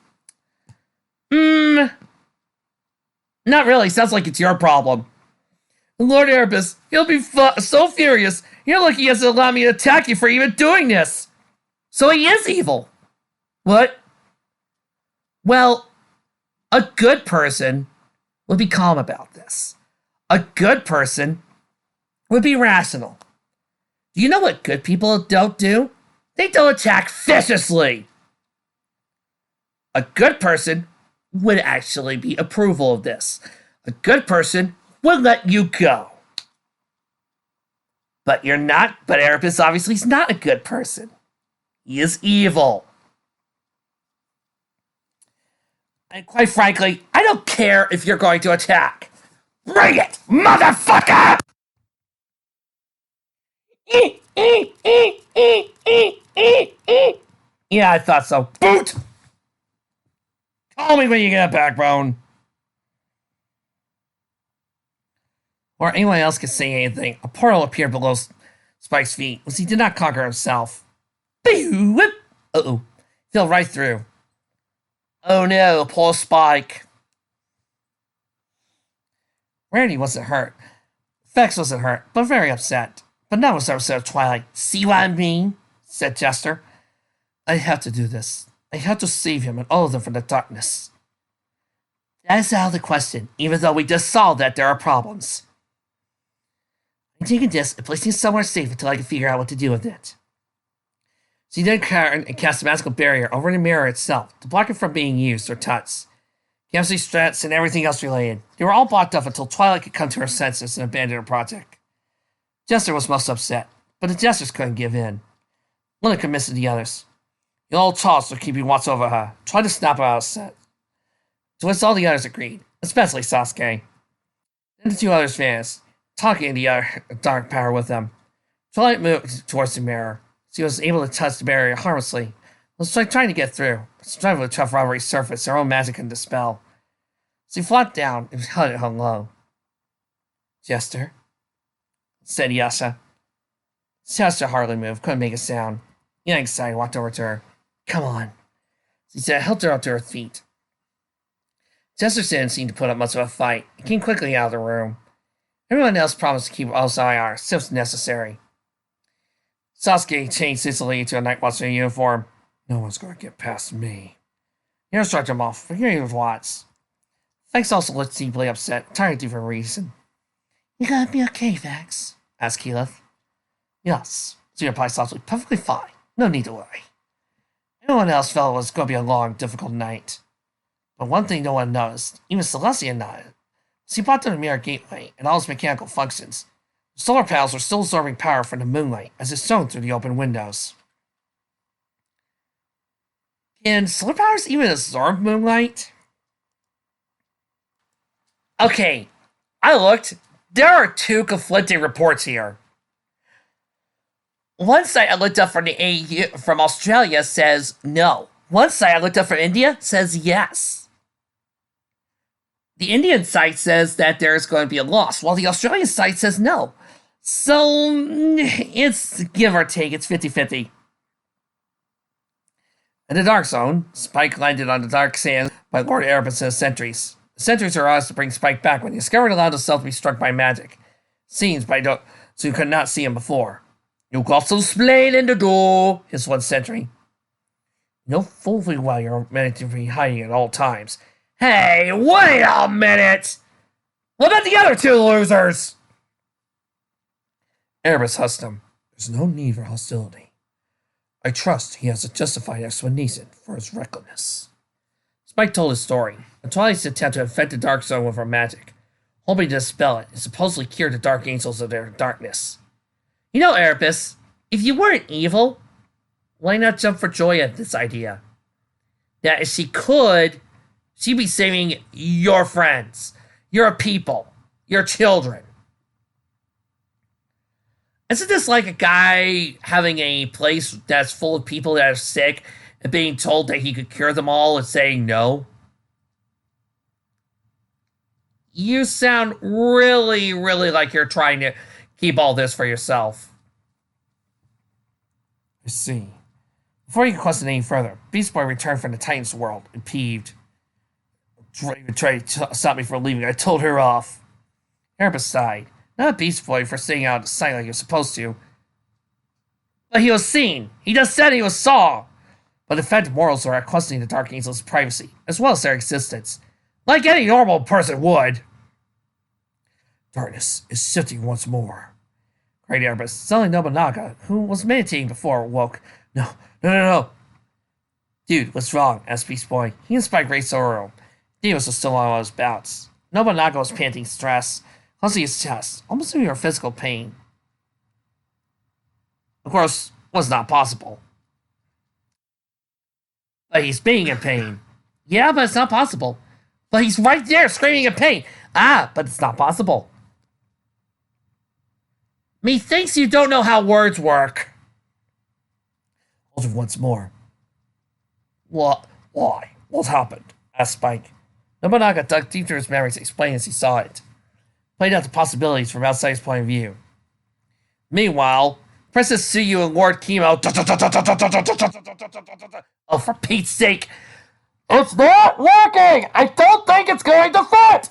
Not really. Sounds like it's your problem. Lord Erebus, you'll be so furious. You're lucky he hasn't allowed me to attack you for even doing this. So he is evil. What? Well, a good person would be calm about this. A good person would be rational. Do you know what good people don't do? They don't attack viciously. A good person would actually be approval of this. A good person would let you go. But you're not. But Erebus obviously is not a good person. He is evil. And quite frankly, I don't care if you're going to attack. Bring it, motherfucker! Yeah, I thought so. Boot! Call me when you get a backbone. Or anyone else could say anything. A portal appeared below Spike's feet, as he did not conquer himself. Uh-oh. Fell right through. Oh no, poor Spike. Rarity wasn't hurt. Vex wasn't hurt, but very upset. But now was episode of Twilight. See what I mean? Said Jester. I have to do this. I have to save him and all of them from the darkness. That is out of the question, even though we just saw that there are problems. I'm taking this and placing it somewhere safe until I can figure out what to do with it. She then turned and cast a magical barrier over the mirror itself to block it from being used or touched. Chemistry, strats, and everything else related. They were all blocked up until Twilight could come to her senses and abandon her project. Jester was most upset, but the Jesters couldn't give in. One could miss the others. The old Charles was keeping watch over her, trying to snap her out of set. To which all the others agreed, especially Sasuke. Then the two others vanished, talking the other dark power with them. Twilight moved towards the mirror. She was able to touch the barrier harmlessly. It was like trying to get through, but striving with tough rubbery surface her own magic can dispel. She flopped down and hung low. Jester, said Yasha. Jester hardly moved, couldn't make a sound. Getting excited, walked over to her. Come on. She said, helped her up to her feet. Jester didn't seem to put up much of a fight. He came quickly out of the room. Everyone else promised to keep OSIR, if necessary. Sasuke changed instantly into a Night Watchman uniform. No one's going to get past me. He instructed him off, but here he was. Vex also looked deeply upset, entirely different reason. You gonna be okay, Vex? Asked Keyleth. Yes, she replied softly. Perfectly fine. No need to worry. Everyone else felt it was going to be a long, difficult night. But one thing no one noticed, even Celestia nodded. She brought to the mirror gateway and all its mechanical functions. The solar panels were still absorbing power from the moonlight as it shone through the open windows. Can solar powers even absorb moonlight? Okay, I looked. There are two conflicting reports here. One site I looked up from the AU from Australia says no. One site I looked up from India says yes. The Indian site says that there's going to be a loss, while the Australian site says no. So, it's give or take, it's 50-50. In the Dark Zone, Spike landed on the dark sand by Lord Erebus and his sentries. The sentries are asked to bring Spike back when he discovered allowed himself to be struck by magic. Scenes by so you could not see him before. You got to explain in the door, hissed one sentry. No fooling while you're meant to be hiding at all times. Hey, wait a minute! What about the other two losers? Erebus husked him. There's no need for hostility. I trust he has a justified explanation for his recklessness. Spike told his story, and Twilight's attempt to infect the Dark Zone with her magic, hoping to dispel it and supposedly cure the Dark Angels of their darkness. You know, Erebus, if you weren't evil, why not jump for joy at this idea? That if she could, she'd be saving your friends, your people, your children, Isn't this like a guy having a place that's full of people that are sick and being told that he could cure them all and saying no? You sound really, really like you're trying to keep all this for yourself. I see. Before you can question any further, Beast Boy returned from the Titan's world and peeved. Draven tried to stop me from leaving. I told her off. Erebus sighed. Not Beast Boy for staying out of sight like he was supposed to. But he was seen. He just said he was saw. But the Phantom Mortals are questioning the Dark Angel's privacy, as well as their existence. Like any normal person would. Darkness is shifting once more, cried Erebus. Suddenly Nobunaga, who was meditating before, woke. No. Dude, what's wrong? Asked Beast Boy. He inspired great sorrow. Davis was still on his bouts. Nobunaga was panting stress, clenching his chest, almost in physical pain. Of course, was not possible. But he's being in pain. Yeah, but it's not possible. But he's right there screaming in pain. But it's not possible. Methinks you don't know how words work. Hold it once more. What? Why? What happened? Asked Spike. Nobunaga dug deep through his memories to explain as he saw it. Played out the possibilities from outside his point of view. Meanwhile, Princess Tsuyu and Lord Kimo. Oh, for Pete's sake! It's not working! I don't think it's going to fit!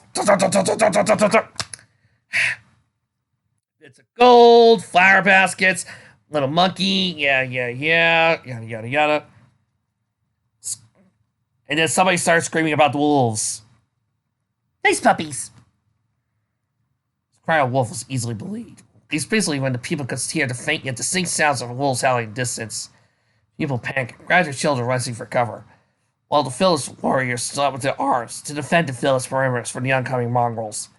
Bits of gold, flower baskets, little monkey, yada. And then somebody starts screaming about the wolves. Nice puppies. The cry of wolf was easily believed. Especially when the people could hear the faint yet distinct sounds of wolves howling in the distance. People panicked, grabbed their children racing for cover, while the village warriors stood up with their arms to defend the village perimeters from the oncoming mongrels.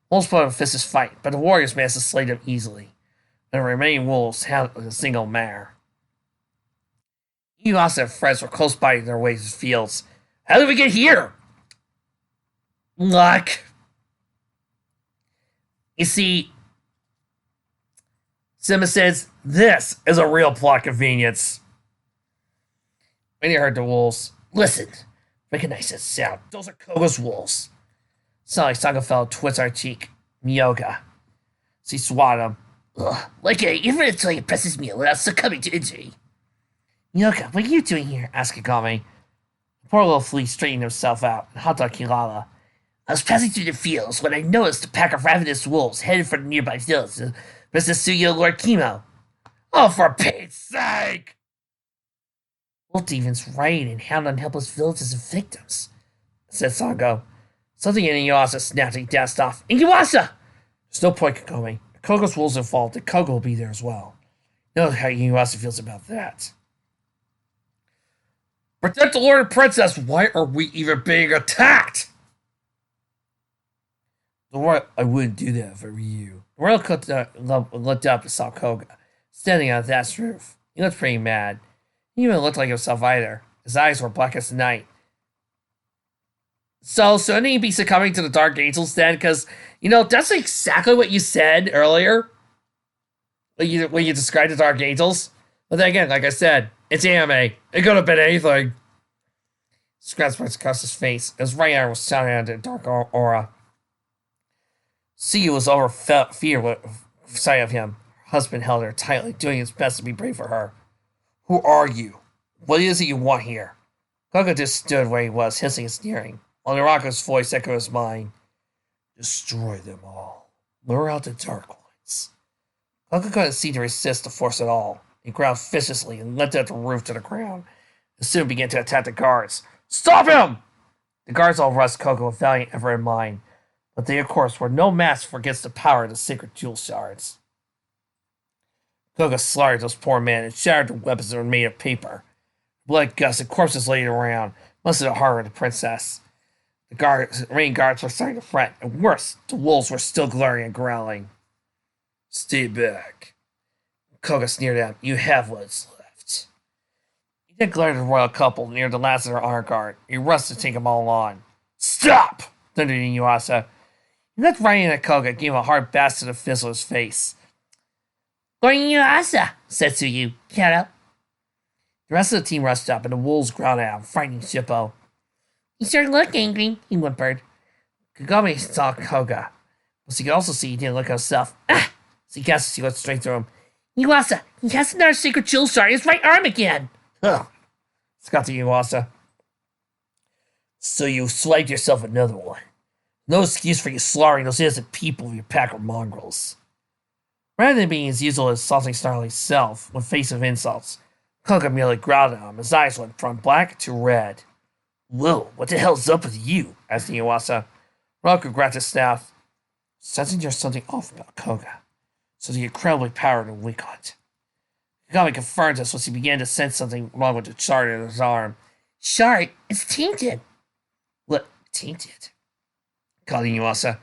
Wolves put up a vicious fight, but the warriors managed to slay them easily, and the remaining wolves held like a single mare. Yuasa and friends were close by their way to the fields. How did we get here? Luck. You see, Simba says, this is a real plot convenience. When he heard the wolves, listen, recognize that sound. Those are Koga's wolves. Sound like Sangafell twits our cheek. Miyoga. She swatted him. Like even until it presses me without succumbing to injury. Miyoga, what are you doing here? Asked Kagami. The poor little flea straightened himself out and hopped on Kilala. I was passing through the fields when I noticed a pack of ravenous wolves headed for the nearby village. Princess Tsuyu and Lord Kimo. Oh, for Pete's sake! Wolf demons raid and hound on helpless villages and victims, said Sango. Something in Yuasa snapped and he dashed off. Yuasa! There's no point, Kagami. If Kogo's wolves are involved, then Kogo will be there as well. You know how Yuasa feels about that. Protect the Lord and Princess! Why are we even being attacked? Don't worry, I wouldn't do that if I were you. The royal looked up and saw Koga, standing on the thatched roof. He looked pretty mad. He didn't even look like himself either. His eyes were black as night. So, shouldn't he be succumbing to the Dark Angels then? Because, that's exactly what you said earlier. When you described the Dark Angels. But then again, like I said, it's anime. It could have been anything. Scratch marks across his face. His right arm was shining under the dark aura. Tsuyu was over fear with sight of him. Her husband held her tightly, doing his best to be brave for her. Who are you? What is it you want here? Koga just stood where he was, hissing and sneering, while Naraku's voice echoed his mind. Destroy them all. Lure out the Dark Ones. Koga couldn't seem to resist the force at all. He growled viciously and leapt at the roof to the ground, and soon began to attack the guards. Stop him! The guards all rushed Koga with valiant effort in mind, but they, of course, were no match for against the power of the sacred jewel shards. Koga slaughtered those poor men and shattered the weapons that were made of paper. Blood gusts and corpses laid around, most of the horror of the princess. The remaining guards were starting to fret, and worse, the wolves were still glaring and growling. Stay back. Koga sneered at him. You have what's left. He then glared at the royal couple near the last of their honor guard. He rushed to take them all on. Stop! Thundered Yuasa. He looked right in at Koga and gave him a hard bastard of fist on his face. Goryasa, said Tsuyu. Kero. The rest of the team rushed up, and the wolves growled out, frightening Shippo. You sure look angry, he whimpered. Kagome saw Koga, but she could also see he didn't look himself. Ah! So he guessed she looked straight through him. Yuasa, he has another secret jewel shard in his right arm again. Ugh. Scott to Yuasa. So you swiped yourself another one. No excuse for you slaughtering those innocent people with your pack of mongrels. Rather than being his usual insulting, snarly self when faced with insults, Koga merely growled at him. His eyes went from black to red. Whoa, what the hell's up with you? Asked Yuasa. Roku grabbed his staff, sensing there's something off about Koga. So the incredibly powerful and weak hunt. Kagami confirmed this once he began to sense something wrong with the shard in his arm. Shard, it's tainted. What? Tainted? Called Yuasa.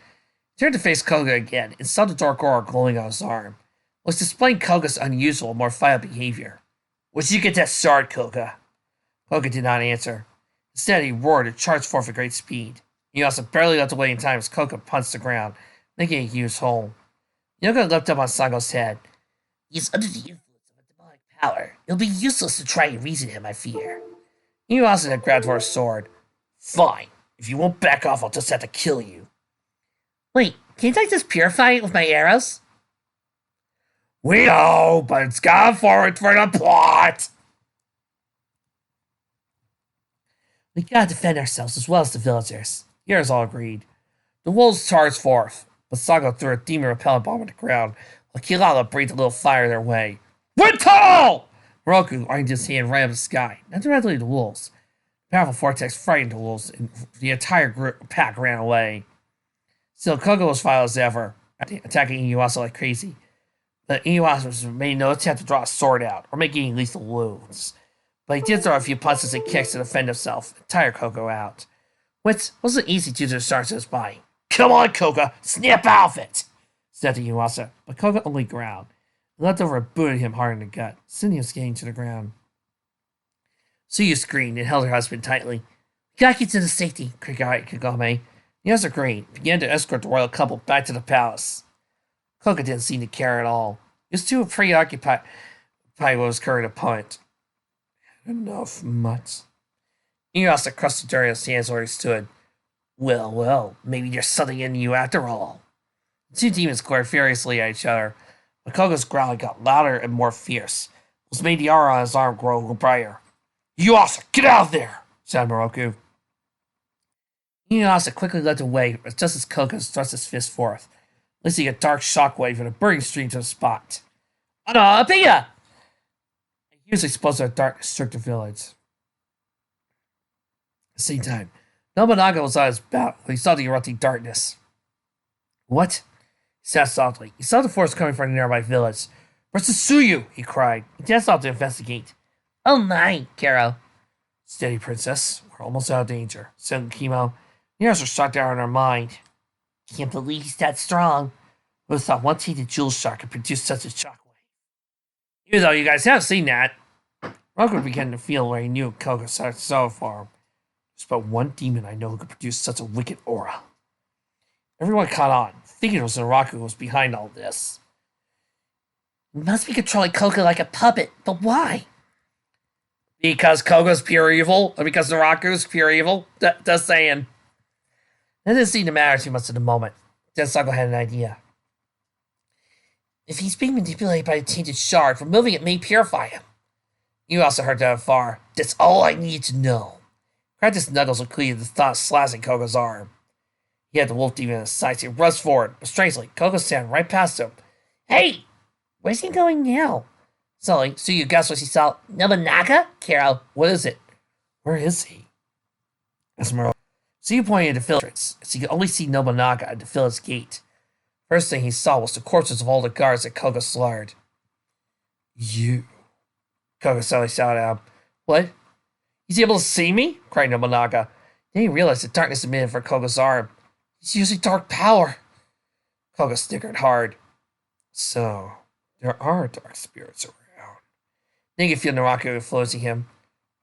He turned to face Koga again and saw the dark aura glowing on his arm, was displaying Koga's unusual, more violent behavior. Where'd you get that shard, Koga? Koga did not answer. Instead, he roared and charged forth at great speed. Yuasa barely left away in time as Koga punched the ground, making a huge hole. Yoga leapt up on Sango's head. He's under the influence of a demonic power. It'll be useless to try and reason him, I fear. Yuasa had grabbed for his sword. Fine. If you won't back off, I'll just have to kill you. Wait, can't I just purify it with my arrows? We know, but it's gone forward for the plot. We gotta defend ourselves as well as the villagers. Heroes all agreed. The wolves charged forth, but Sango threw a demon repellent bomb on the ground, while Kilala breathed a little fire their way. Wintol! Roku aimed his hand right up the sky, not directly at the wolves. The powerful vortex frightened the wolves, and the entire pack ran away. Still, Koga was violent as ever, attacking Yuasa like crazy. But Yuasa made no attempt to draw a sword out, or make any lethal wounds. But he did throw a few punches and kicks to defend himself, and tire Koga out. Which wasn't easy due to the shards in his body. Come on, Koga, snap out of it! Said to Yuasa, but Koga only growled. The leftover booted him hard in the gut, sending him skating to the ground. Suyu screamed and held her husband tightly. We gotta get to the safety, Kagome. Yuasa agreed, began to escort the royal couple back to the palace. Koga didn't seem to care at all. He was too preoccupied with his current opponent. Enough, Mutz. Yuasa crushed the dirt in his hands where he stood. Well, maybe there's something in you after all. The two demons glared furiously at each other, but Koga's growling got louder and more fierce, which made the aura on his arm grow brighter. Yuasa, get out of there! Said Moroku. Yuasa quickly led the way just as Koga thrust his fist forth, releasing a dark shockwave and a burning stream to the spot. Anapia! A huge explosion of darkness struck the village. At the same time, Nobunaga was on his back when he saw the erupting darkness. What? He said softly. He saw the force coming from the nearby village. Where's the Tsuyu? He cried. He danced off to investigate. Oh my, Kero. Steady, princess. We're almost out of danger, said Kimo. The arrows are shot down in our mind. Can't believe he's that strong. Who would have thought one tainted jewel shard could produce such a shockwave? Even though you guys have seen that, Roku began to feel where he knew Koga so far. There's but one demon I know who could produce such a wicked aura. Everyone caught on, thinking it was Naraku who was behind all this. He must be controlling Koga like a puppet, but why? Because Koga's pure evil? Or because Naraku's pure evil? Just saying. That didn't seem to matter too much at the moment. Then Sango had an idea. If he's being manipulated by a tainted shard, removing it may purify him. You also heard that afar. That's all I need to know. Practice Knuckles completed the thought slashing Koga's arm. He had the wolf demon in his sights. He rushed forward, but strangely, Koga ran right past him. Hey! Where's he going now? Sully, so you guess what he saw? Nobunaga? Kero, what is it? Where is he? Esmeralda. So you pointed to the village, as he could only see Nobunaga at the village gate. First thing he saw was the corpses of all the guards that Koga slaughtered. You. Koga suddenly shouted out. What? He's able to see me? Cried Nobunaga. Then he realized the darkness emitted from Koga's arm. He's using dark power. Koga snickered hard. So, there are dark spirits around. Then you could feel Naraku influencing him.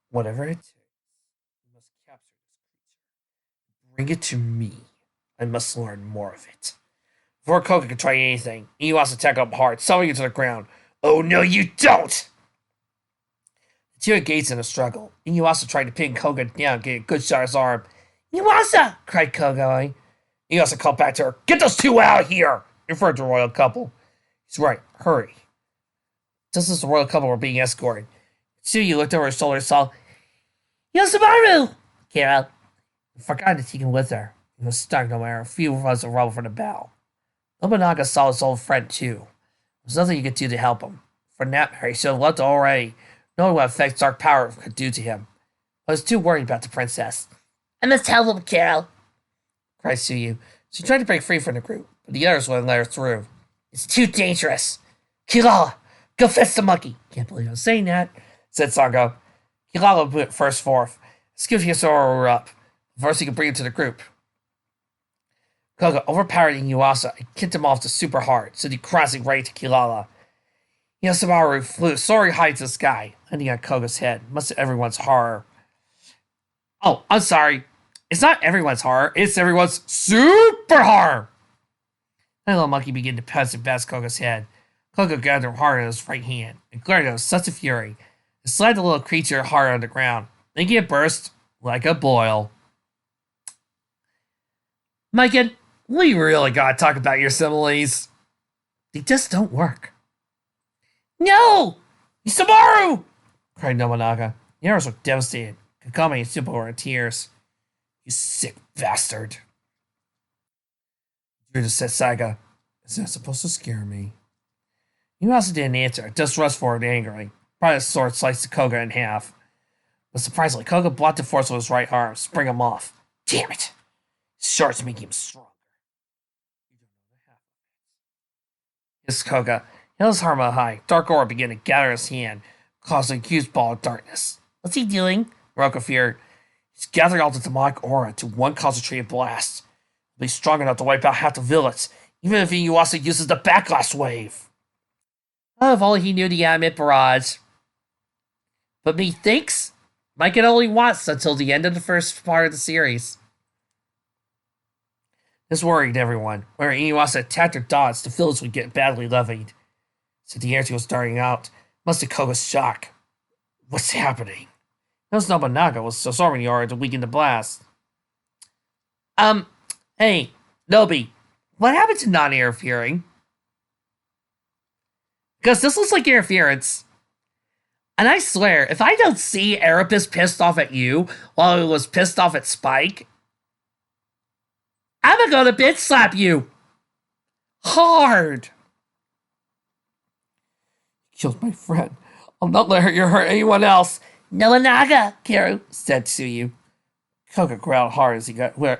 Whatever it takes, we must capture this creature. Bring it to me. I must learn more of it. Before Koga could try anything, Iwasa attacked up hard, summoning it to the ground. Oh, no, you don't! The two engaged in a struggle. Inuyasha tried to pin Koga down and get a good shot at his arm. Inuyasha! Cried Koga. Inuyasha called back to her, Get those two out of here! Referred to the royal couple. He's right, hurry. Just as the royal couple were being escorted, Tsuyu looked over his shoulder and saw Yoshamaru! Kira forgot to take him with her. He was stuck no matter a few runs of rubble from the bow. Nobunaga saw his old friend too. There was nothing he could do to help him. For that matter, he should have left already, knowing what effect dark power could do to him. I was too worried about the princess. I must help him, Carol, cried Tsuyu. She tried to break free from the group, but the others wouldn't let her through. It's too dangerous. Kilala, go fetch the monkey. Can't believe I'm saying that, said Sango. Kilala went first forth. Scooped Hisoru up. First he could bring him to the group. Koga overpowered Inuyasha and kicked him off to super hard, sending crashing right to Kilala. Yoshamaru flew soaring high to the sky, landing on Koga's head, much to everyone's horror. Oh, I'm sorry. It's not everyone's horror, it's everyone's super horror! The little monkey began to punch and bash Koga's head. Koga grabbed him hard in his right hand and glared at him with such a fury. It slammed the little creature hard on the ground, making it burst like a boil. Maiken, we really gotta talk about your similes. They just don't work. No! Isamaru! Cried Nobunaga. The others were devastated. Kagami and Tsubo were in tears. You sick bastard. Drew said Saga. Is that supposed to scare me? Inuyasha didn't answer, just rushed forward angrily. Brought his sword sliced Koga in half. But surprisingly, Koga blocked the force with his right arm, spring him off. Damn it! His shards make him stronger. Hissed Koga. He held his arm up high. Dark aura began to gather his hand, causing a huge ball of darkness. What's he doing? Roku feared. He's gathering all the demonic aura to one concentrated blast. He'll be strong enough to wipe out half the village, even if Inuyasha uses the backlash wave. Oh, if only he knew the animate barrage. But methinks Mike can only watch until the end of the first part of the series. This worried everyone. Where Inuyasha attacked or dodged, the village would get badly levied. So the air was starting out. Must have Koga's shock. What's happening? Those Nobunaga was absorbing the aura to weaken the blast. Hey, Nobi, what happened to non-interfering? Because this looks like interference. And I swear, if I don't see Erebus pissed off at you while he was pissed off at Spike, I'm gonna bitch slap you. Hard. Killed my friend. I'll not let you hurt anyone else. Nobunaga, Karu, said Tsuyu. Koga growled hard as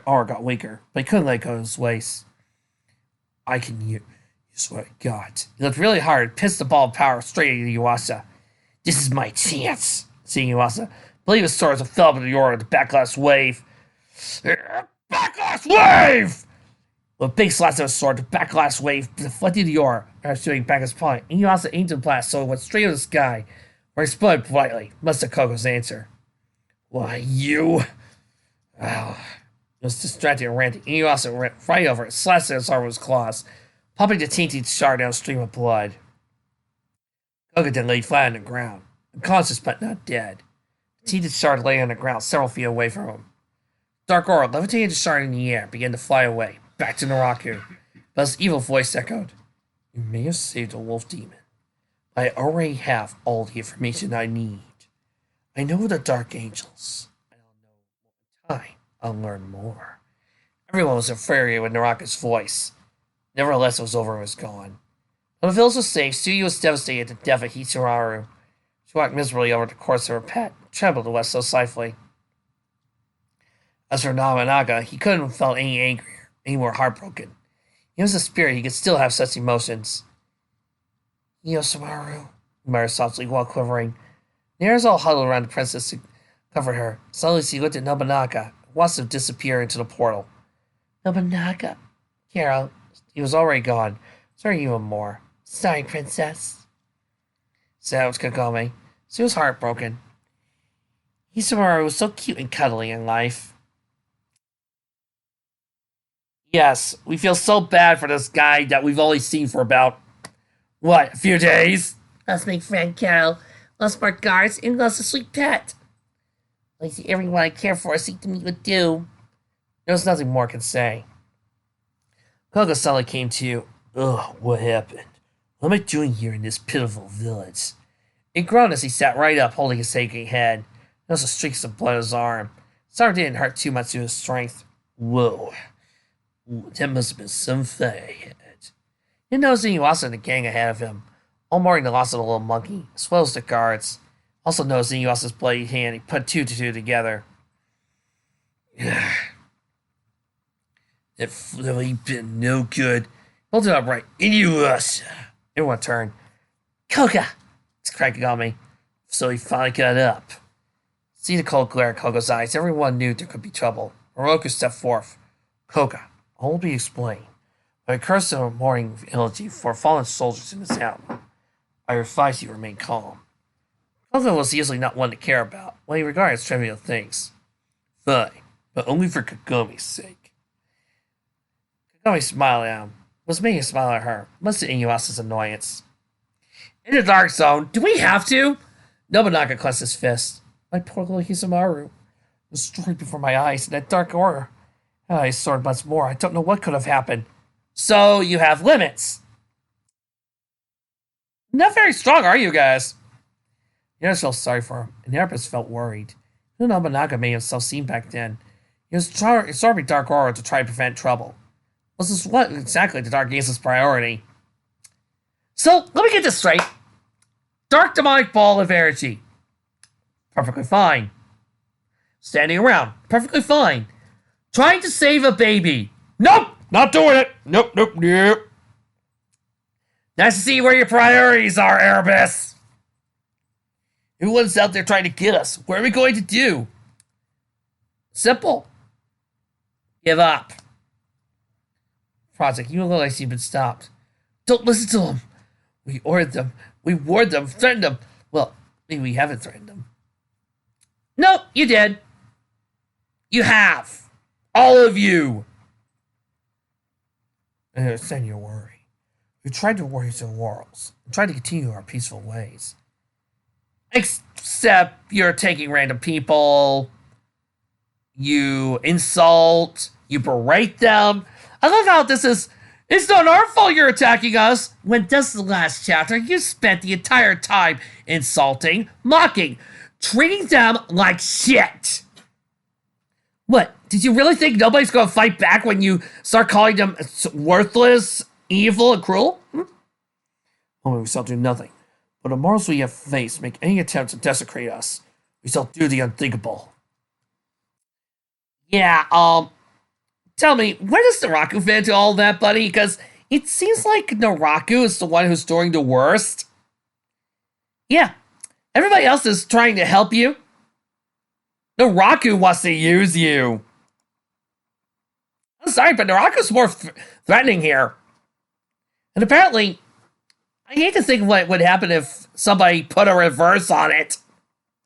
aura got weaker, but he couldn't let go of his waist. I can use what I got. He looked really hard, pissed the ball of power straight at Inuyasha. This is my chance, said Inuyasha. Believe his sword fell up in the aura of the backlash wave. Backlash wave! With a big slash of his sword, the backlash wave deflected the aura after shooting back his point. Inuyasha aimed the blast so it went straight to the sky, where he exploded politely. Must have Koga's answer. Why, you... Wow. He was distracted and ranting. Inuyasha ran right over it, slashed at his arm with his claws, popping the tainted shard down a stream of blood. Koga then lay flat on the ground, unconscious but not dead. The tainted shard lay on the ground several feet away from him. Dark aura, levitating the shard in the air, began to fly away, back to Naraku. But his evil voice echoed, You may have saved the wolf demon. I already have all the information I need. I know the Dark Angels. I don't know what time I'll learn more. Everyone was infuriated with Naraku's voice. Nevertheless, it was over and was gone. When the village was safe, Tsuyu was devastated at the death of Hisoraru. She walked miserably over the corpse of her pet, trembled to West so stifling. As for Nobunaga, he couldn't have felt any angrier, any more heartbroken. He was a spirit, he could still have such emotions. Yoshamaru, he muttered softly while quivering. The others all huddled around the princess to comfort her. Suddenly she looked at Nobunaga and watched him disappear into the portal. Nobunaga. Carol, he was already gone. Sorry even more. Sorry, princess. Said Kagome. She was heartbroken. Hisomaru was so cute and cuddly in life. Yes, we feel so bad for this guy that we've only seen for about, what, a few days? Let's make friend Carol. Let's smart guards and let's a sweet pet. I see everyone I care for seek to meet with you. There's nothing more I can say. Koga suddenly came to. Ugh, what happened? What am I doing here in this pitiful village? He groaned as he sat right up, holding his aching head. There was a streak of blood on his arm. Sorry didn't hurt too much to his strength. Whoa. Ooh, that must have been some fight I had. He noticed Inuasa and the gang ahead of him, all mourning the loss of the little monkey, as well as the guards. Also noticed Inuasa's bloody hand. He put two to two together. That really been no good. Hold it upright. Inuasa. Everyone turned. Koga! It's cracking on me. So he finally got up. See the cold glare in Koga's eyes. Everyone knew there could be trouble. Oroku stepped forth. Koga, all will be explained. But I cursed a mourning elegy for fallen soldiers in the town. I advise you remain calm. Koga was usually not one to care about what he regarded as trivial things. Fine, but only for Kagome's sake. Kagome smiled at him. Was making a smile at her, much to Inuasa's annoyance. In the dark zone, do we have to? Nobunaga clenched his fist. My poor little Hisamaru. Destroyed before my eyes in that dark aura. I soared once more. I don't know what could have happened. So you have limits. Not very strong, are you guys? The others felt sorry for him, and the Erebus felt worried. Nobunaga made himself seen back then. He was absorbing dark aura to try to prevent trouble. Was this what exactly the Dark Ace's priority? So, let me get this straight. Dark demonic ball of energy. Perfectly fine. Standing around. Perfectly fine. Trying to save a baby. Nope! Not doing it! Nope. Nice to see where your priorities are, Erebus. Everyone's out there trying to get us. What are we going to do? Simple. Give up. Project, you look like you've been stopped. Don't listen to them. We ordered them. We warned them, threatened them. Well, maybe we haven't threatened them. Nope, you did. You have. All of you. I understand your worry. We tried to worry your laurels and tried to continue our peaceful ways. Except you're taking random people. You insult. You berate them. I love how this is. It's not our fault you're attacking us. When this is the last chapter, you spent the entire time insulting, mocking, treating them like shit. What? Did you really think nobody's gonna fight back when you start calling them worthless, evil, and cruel? Oh, we shall do nothing. But the morals we have faced make any attempt to desecrate us. We shall do the unthinkable. Yeah, tell me, where does Naraku fit into all that, buddy? Because it seems like Naraku is the one who's doing the worst. Yeah, everybody else is trying to help you. Naraku wants to use you. I'm sorry, but Naraku's more threatening here. And apparently, I hate to think what would happen if somebody put a reverse on it.